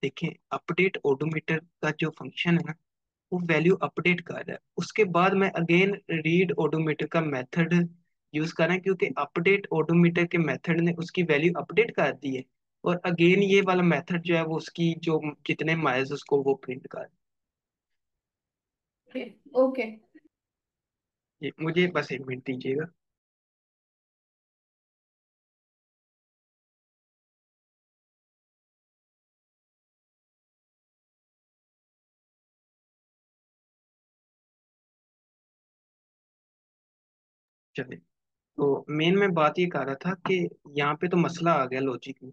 देखिए, अपडेट ओडोमीटर का जो फंक्शन है ना, वो वैल्यू अपडेट कर रहा है। उसके बाद मैं अगेन रीड ओडोमीटर का मेथड यूज कर रहा है, क्योंकि अपडेट ओडोमीटर के मेथड ने उसकी वैल्यू अपडेट कर दी है। और अगेन ये वाला मेथड जो है वो उसकी जो कितने माइल्स उसको वो प्रिंट कर। ओके। ओके। ये मुझे बस 1 मिनट दीजिएगा। चलिए, तो मेन मैं बात ये कर रहा था कि यहाँ पे तो मसला आ गया लॉजिक में,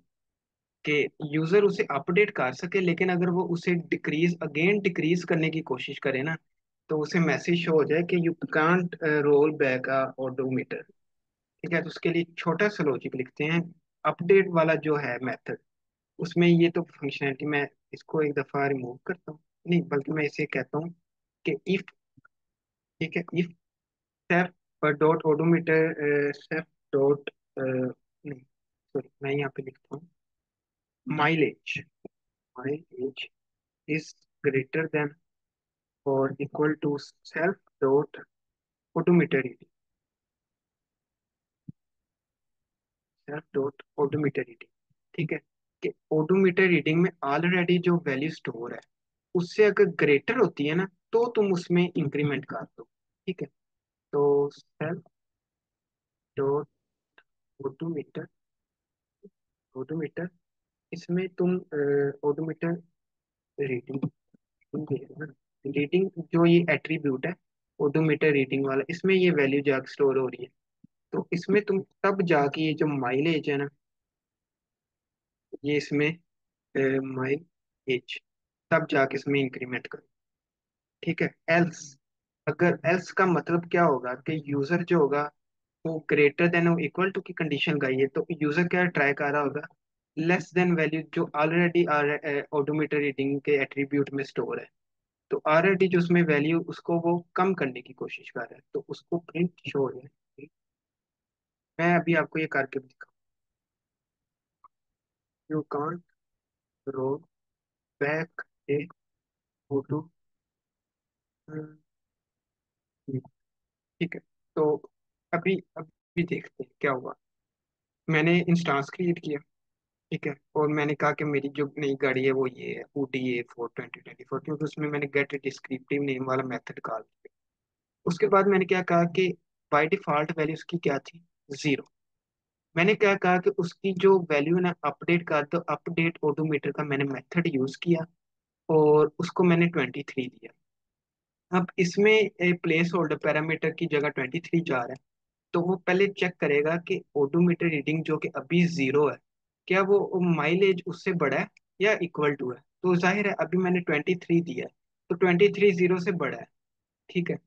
कि यूजर उसे अपडेट कर सके, लेकिन अगर वो उसे डिक्रीज करने की कोशिश करे ना, तो उसे मैसेज शो हो जाए कि you can't roll back a odometer. ठीक है, तो उसके लिए छोटा सा लॉजिक लिखते हैं। अपडेट वाला जो है मेथड, उसमें ये तो फंक्शनैलिटी मैं इसको एक दफा रिमूव करता हूँ, नहीं बल्कि मैं इसे कहता हूँ कि इफ, ठीक है, if safe dot odometer safe dot नहीं, सॉरी, मैं यहाँ पे लिखता हूँ mileage, mileage is greater than और equal to self dot odometer reading, self dot odometer reading. ठीक है, कि ओडोमीटर रीडिंग में ऑलरेडी जो वैल्यू स्टोर है, उससे अगर ग्रेटर होती है ना, तो तुम उसमें इंक्रीमेंट कर दो। ठीक है, तो सेल्फ डॉट ओडोमीटर, ओडोमीटर, इसमें तुम ओडोमीटर रीडिंग देखना, रीडिंग जो ये एट्रीब्यूट है ओडोमीटर रीडिंग वाला, इसमें ये वैल्यू जाके स्टोर हो रही है। तो इसमें तुम तब जाके ये जो माइलेज है ना, ये इसमें माइलेज, तब जाके इसमें इंक्रीमेंट करो। ठीक है, एल्स, अगर एल्स का मतलब क्या होगा कि यूजर जो होगा वो ग्रेटर देन और इक्वल टू की कंडीशन का है, तो यूजर क्या ट्राई कर रहा होगा, लेस देन वैल्यू जो ऑलरेडी ओडोमीटर रीडिंग के एट्रीब्यूट में स्टोर है। तो ऑलरेडी जो उसमें वैल्यू उसको वो कम करने की कोशिश कर रहा है, तो उसको प्रिंट शो है। मैं अभी आपको ये करके दिखाऊँ। You can't roll back A photo. ठीक है, तो अभी देखते हैं क्या हुआ। मैंने इंस्टांस क्रिएट किया। ठीक है, और मैंने कहा कि मेरी जो नई गाड़ी है वो ये है OTA 4 2024, क्योंकि उसमें मैंने गेट डिस्क्रिप्टिव नेम वाला मेथड कॉल किया। उसके बाद मैंने क्या कहा कि बाय डिफॉल्ट वैल्यू उसकी क्या थी, 0। मैंने क्या कहा कि उसकी जो वैल्यू है ना अपडेट कर दो, अपडेट ओडोमीटर का मैंने मेथड यूज किया और उसको मैंने 23 दिया। अब इसमें प्लेस होल्डर पैरामीटर की जगह 23 जा रहा है, तो वो पहले चेक करेगा कि ओडोमीटर रीडिंग जो कि अभी 0 है, क्या वो माइलेज उससे बड़ा है या इक्वल टू है। तो जाहिर है अभी मैंने 23 दिया है, तो 23 0 से बड़ा है। ठीक है,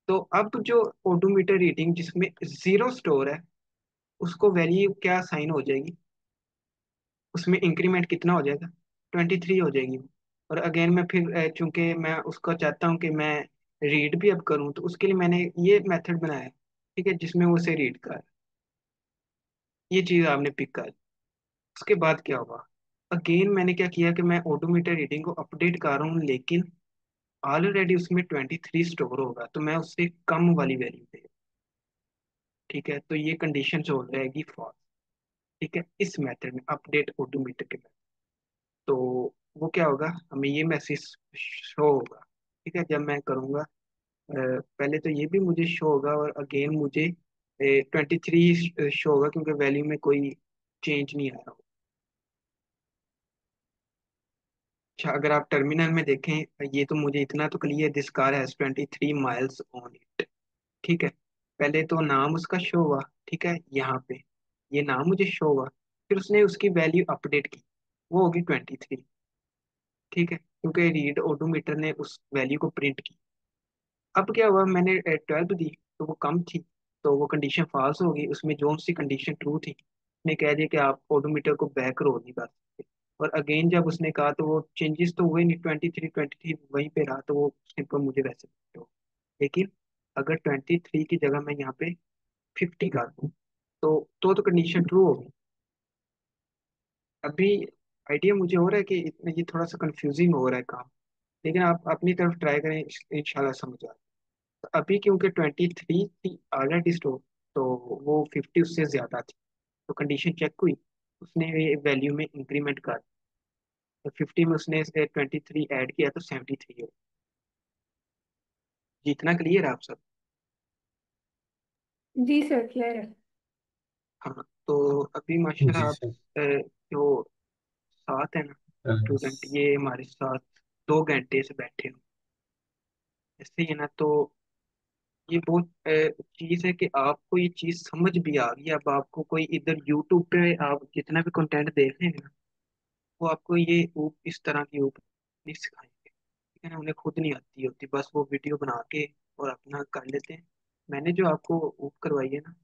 तो अब जो ओडोमीटर रीडिंग जिसमें 0 स्टोर है, उसको वैल्यू क्या साइन हो जाएगी, उसमें इंक्रीमेंट कितना हो जाएगा, 23 हो जाएगी। और अगेन मैं फिर चूंकि मैं उसको चाहता हूँ कि मैं रीड भी अब करूँ, तो उसके लिए मैंने ये मेथड बनाया है। ठीक है, जिसमें वो उसे रीड कर, ये चीज़ आपने पिक कर। उसके बाद क्या हुआ, अगेन मैंने क्या किया कि मैं ओडोमीटर रीडिंग को अपडेट कर रहा हूँ, लेकिन ऑलरेडी उसमें 23 स्टोर होगा, तो मैं उससे कम वाली वैल्यू दे। ठीक है, तो ये कंडीशन हो जाएगी फॉल्स। ठीक है, इस मेथड में अपडेट ओडोमीटर के method। तो वो क्या होगा, हमें ये मैसेज शो होगा। ठीक है, जब मैं करूँगा पहले तो ये भी मुझे शो होगा, और अगेन मुझे 23 शो होगा, क्योंकि वैल्यू में कोई चेंज नहीं आया। अच्छा, अगर आप टर्मिनल में देखें, ये तो मुझे इतना तो clear, this car has 23 miles on it. ठीक है, पहले तो नाम उसका शो हुआ। ठीक है, यहाँ पे ये नाम मुझे शो हुआ, फिर उसने उसकी वैल्यू अपडेट की, वो होगी 23। ठीक है, क्योंकि रीड ओडोमीटर ने उस वैल्यू को प्रिंट की। अब क्या हुआ, मैंने 12 दी, तो वो कम थी, तो वो कंडीशन फॉल्स हो गई, उसमें जो सी कंडीशन ट्रू थी ने कह दिया कि आप ओडोमीटर को बैक रोल नहीं कर सकते। और अगेन जब उसने कहा तो वो चेंजेस तो हुए नहीं, 23 वहीं पे रहा, तो वो सिंपल मुझे वैसे हो। लेकिन अगर 23 की जगह मैं यहाँ पे 50 कर दूँ तो कंडीशन ट्रू होगी। अभी आइडिया मुझे हो रहा है कि इतना ये थोड़ा सा कंफ्यूजिंग हो रहा है काम, लेकिन आप अपनी तरफ ट्राई करें, इंशाल्लाह समझ आ। तो अभी क्योंकि 23 थी ऑलरेडी स्टोर, तो वो 50 उससे ज्यादा थी, तो कंडीशन चेक हुई, उसने वैल्यू में इंक्रीमेंट कर, तो 50 में उसने 23 ऐड किया तो 73 हो। जितना क्लियर है आप सब? जी सर, क्लियर है। हाँ, तो अभी माशाल्लाह जी आप सर। जो साथ है ना अ, स्टूडेंट, ये हमारे साथ 2 घंटे से बैठे हो, ऐसे ही है ना। तो ये बहुत चीज है कि आपको ये चीज समझ भी आ गई। अब आपको कोई इधर यूट्यूब पे आप जितना भी कंटेंट देख रहे हैं ना, वो आपको ये ऊप इस तरह की ऊप नहीं सिखाएंगे, ठीक है ना। उन्हें खुद नहीं आती होती, बस वो वीडियो बना के और अपना कर लेते हैं। मैंने जो आपको ऊप करवाई है ना,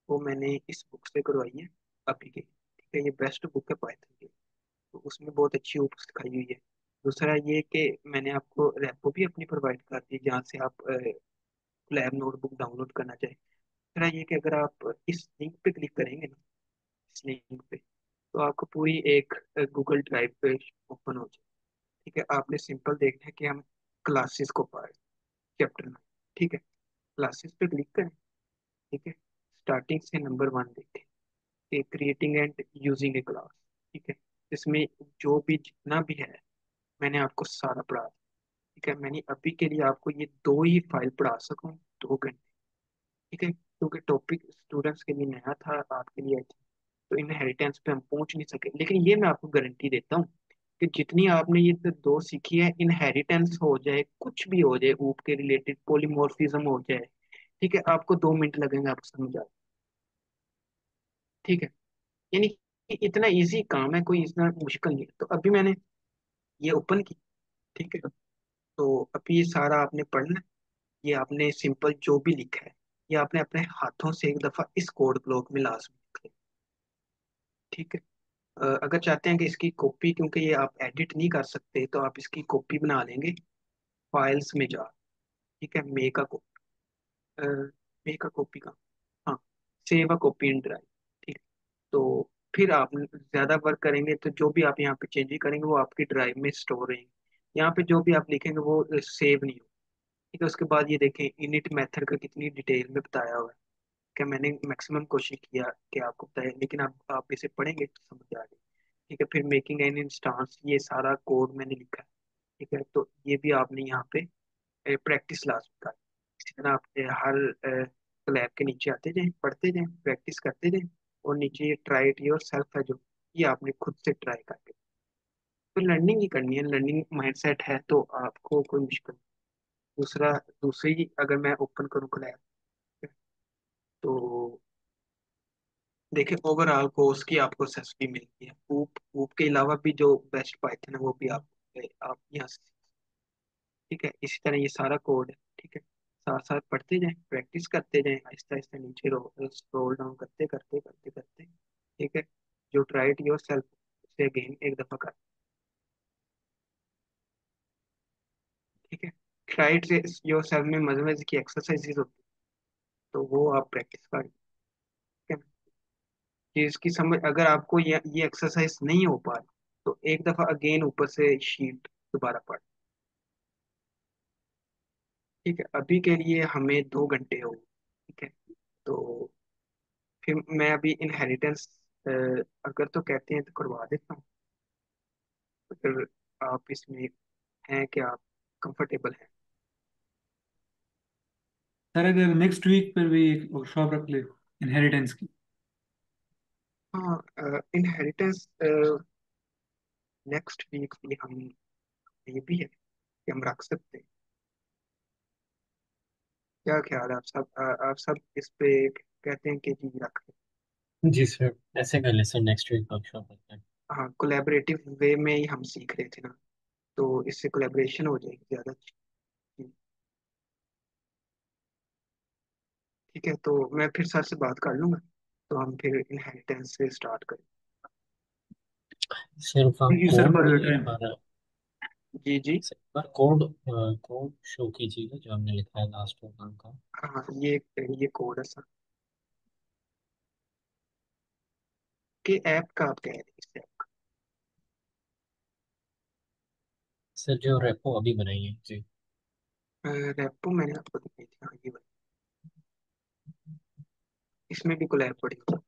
वो मैंने इस बुक से करवाई है, अभी की, ठीक है। ये बेस्ट बुक है पाइथन की, तो उसमें बहुत अच्छी ऊप सिखाई हुई है। दूसरा ये कि मैंने आपको रेपो भी अपनी प्रोवाइड कर दी, जहाँ से आप लैब नोटबुक डाउनलोड करना चाहें। दूसरा ये कि अगर आप इस लिंक पे क्लिक करेंगे ना, इस लिंक पे, तो आपको पूरी एक गूगल ड्राइव पे ओपन हो जाए, ठीक है। आपने सिंपल देखना है कि हम क्लासेस को पढ़ चैप्टर में, ठीक है। क्लासेस पे क्लिक करें, ठीक है। स्टार्टिंग से नंबर 1 देखें कि creating and using A class, ठीक है। इसमें जो भी जितना भी है मैंने आपको सारा पढ़ा दिया, ठीक है। मैंने अभी के लिए आपको ये 2 ही फाइल पढ़ा सकूँ 2 घंटे, ठीक है, क्योंकि टॉपिक स्टूडेंट्स के लिए नया था, आपके लिए अच्छा। तो इनहेरिटेंस पे हम पहुंच नहीं सके, लेकिन ये मैं आपको गारंटी देता हूँ कि जितनी आपने ये तो 2 सीखी है, इनहेरिटेंस हो जाए, कुछ भी हो जाए, ऊप के रिलेटेड पॉलीमॉर्फिज्म हो जाए, ठीक है, आपको 2 मिनट लगेंगे आपको समझ आ, ठीक है। यानी कि इतना इजी काम है, कोई इतना मुश्किल नहीं है। तो अभी मैंने ये ओपन की, ठीक है। तो अभी ये सारा आपने पढ़ना है। ये आपने सिंपल जो भी लिखा है, ये आपने अपने हाथों से एक दफा इस कोड ब्लॉक में लाजमी लिख लें, ठीक है। अगर चाहते हैं कि इसकी कॉपी, क्योंकि ये आप एडिट नहीं कर सकते, तो आप इसकी कॉपी बना लेंगे फाइल्स में जा, ठीक है। मेक अ कॉपी का, हाँ, save a copy in drive, ठीक है। तो फिर आप ज्यादा वर्क करेंगे तो जो भी आप यहाँ पे चेंज करेंगे वो आपकी ड्राइव में स्टोर रहेंगे। यहाँ पे जो भी आप लिखेंगे वो सेव नहीं होगा, ठीक है। उसके बाद ये देखें इनिट मेथड का कितनी डिटेल में बताया हुआ है, कि मैंने मैक्सिमम कोशिश किया कि आपको बताए, लेकिन आप इसे पढ़ेंगे तो समझ आ जाए, ठीक है। फिर मेकिंग एन इंस्टांस, ये सारा कोड मैंने लिखा है, ठीक है। तो ये भी आपने यहाँ पे प्रैक्टिस लाजमी का, इसी तरह आप हर लैब के नीचे आते जाएं, पढ़ते जाएं, प्रैक्टिस करते जाएं, और नीचे ये ट्राई इट योर सेल्फ है जो, ये आपने खुद से ट्राई करके, तो लर्निंग ही करनी है, लर्निंग माइंडसेट है तो आपको कोई मुश्किल नहीं। दूसरा, दूसरी अगर मैं ओपन करूँ लैब, तो देखिए ओवरऑल कोर्स की आपको एसएसपी मिलती है। ऊप ऊप के अलावा भी जो बेस्ट पाइथन है वो भी आप यहाँ से, ठीक है। इसी तरह ये सारा कोड है, ठीक है। साथ साथ पढ़ते जाएं, प्रैक्टिस करते जाएं, आहिस्ता आहिस्ता नीचे स्क्रॉल डाउन करते करते करते करते, ठीक है। जो ट्राई इट योर सेल्फ, उसे अगेन एक दफा कर, ठीक है। ट्राई इट योर सेल्फ में मजे मजे की एक्सरसाइजेज होती है, तो वो आप प्रैक्टिस करें, ठीक है ना। कि इसकी समझ, अगर आपको ये एक्सरसाइज नहीं हो पा रही, तो एक दफा अगेन ऊपर से शीट दोबारा पढ़, ठीक है। अभी के लिए हमें 2 घंटे हो, ठीक है। तो फिर मैं अभी इनहेरिटेंस अगर तो कहते हैं तो करवा देता हूँ, अगर आप इसमें हैं कि आप कंफर्टेबल हैं। सर अगर नेक्स्ट वीक पर भी एक वर्कशॉप रख ले इनहेरिटेंस की। हाँ, इनहेरिटेंस नेक्स्ट वीक भी हम, ये भी है कि हम रख सकते हैं। क्या ख्याल है आप सब? आप सब इस पे कहते हैं कि जी रख लें। जी सर, ऐसे कर ले सर, नेक्स्ट वीक वर्कशॉप करते हैं। हाँ, कोलैबोरेटिव वे में ही हम सीख रहे थे ना, तो इससे कोलैबोरेशन हो जाएगी ज़्यादा अच्छी। ठीक है, तो मैं फिर सर से बात कर लूँगा। तो हम फिर इनहेरिटेंस से स्टार्ट करें। सिर्फ आप यूजर कोड पर एक बार जी जी। सिर्फ कोड कोड शो कीजिएगा जो हमने लिखा है लास्ट प्रोग्राम का। हाँ ये कोड है सर, कि ऐप का आप कह रहे हैं, इस ऐप सर जो रेपो अभी बनाई है जी। का रेपो मैंने आपको दिखाई थी, हाँ ये वाली। इसमें भी कोलैब पड़ी हुई है।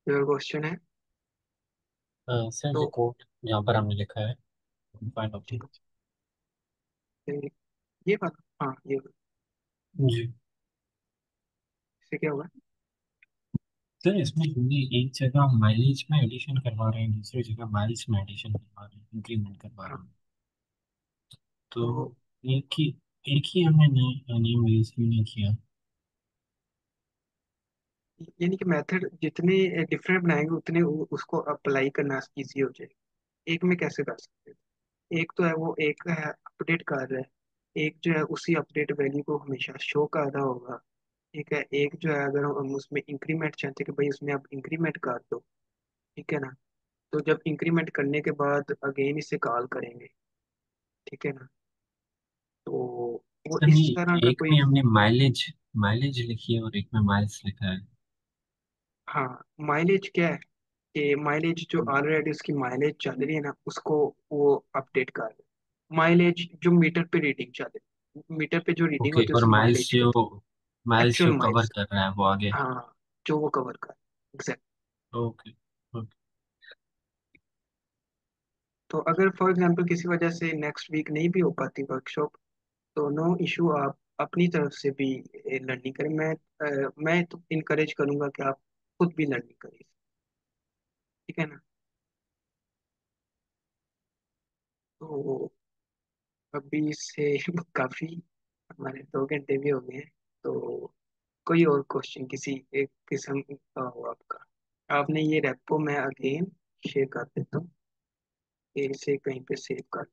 your क्वेश्चन है सर जो तो कोड जहाँ पर हमने लिखा है फाइंड ठीक ऑब्जेक्ट। है, ये वाला, हाँ ये वाला। जी इससे क्या होगा? सर इसमें हमने एक जगह माइलेज में एडिशन करवा रहे हैं, दूसरी जगह माइल्स में एडिशन करवा रहे हैं, इंक्रीमेंट करवा रहे हाँ हैं। तो तो एक ही एक ही हमने नेम यूज क्यों नहीं किया? यानी कि मेथड जितने डिफरेंट बनाएंगे उतने उसको अप्लाई करना इजी हो जाएगा। एक में कैसे कर सकते हैं? एक तो है वो एक है अपडेट कर रहा है, एक जो है उसी अपडेट वैल्यू को हमेशा शो कर रहा होगा। ठीक है, एक जो है अगर हम उसमें इंक्रीमेंट चाहते हैं कि भाई उसमें आप इंक्रीमेंट कर दो, ठीक है ना, तो जब इंक्रीमेंट करने के बाद अगेन इसे कॉल करेंगे, ठीक है ना, तो वो सर इस तरह नहीं, का एक कोई। में हमने माइलेज माइलेज लिखी है और एक में माइल्स लिखा है। हाँ माइलेज क्या है कि माइलेज जो ऑलरेडी उसकी माइलेज चल रही है ना उसको वो अपडेट कर रहे हैं। माइलेज जो मीटर पे रीडिंग चल रही है, मीटर पे जो रीडिंग ओके, होती है और उसे माइल्स माइलेज जो कहते हैं, माइल्स एक्चुअल जो कवर माइल्स। कर रहा है वो आगे। हाँ जो वो कवर कर, एग्जैक्ट। Okay okay. तो अगर फॉर एग्जांपल किसी वजह से नेक्स्ट वीक नहीं भी हो पाती वर्कशॉप, तो नो इशू, आप अपनी तरफ से भी लर्निंग करें। मैं तो इनकरेज करूंगा कि आप खुद भी लर्निंग करें, ठीक है ना। तो अभी से काफी हमारे 2 घंटे भी हो गए हैं, तो कोई और क्वेश्चन किसी एक किस्म का हो आपका? आपने ये रेपो मैं अगेन शेयर कर देता हूँ, इसे कहीं पे सेव कर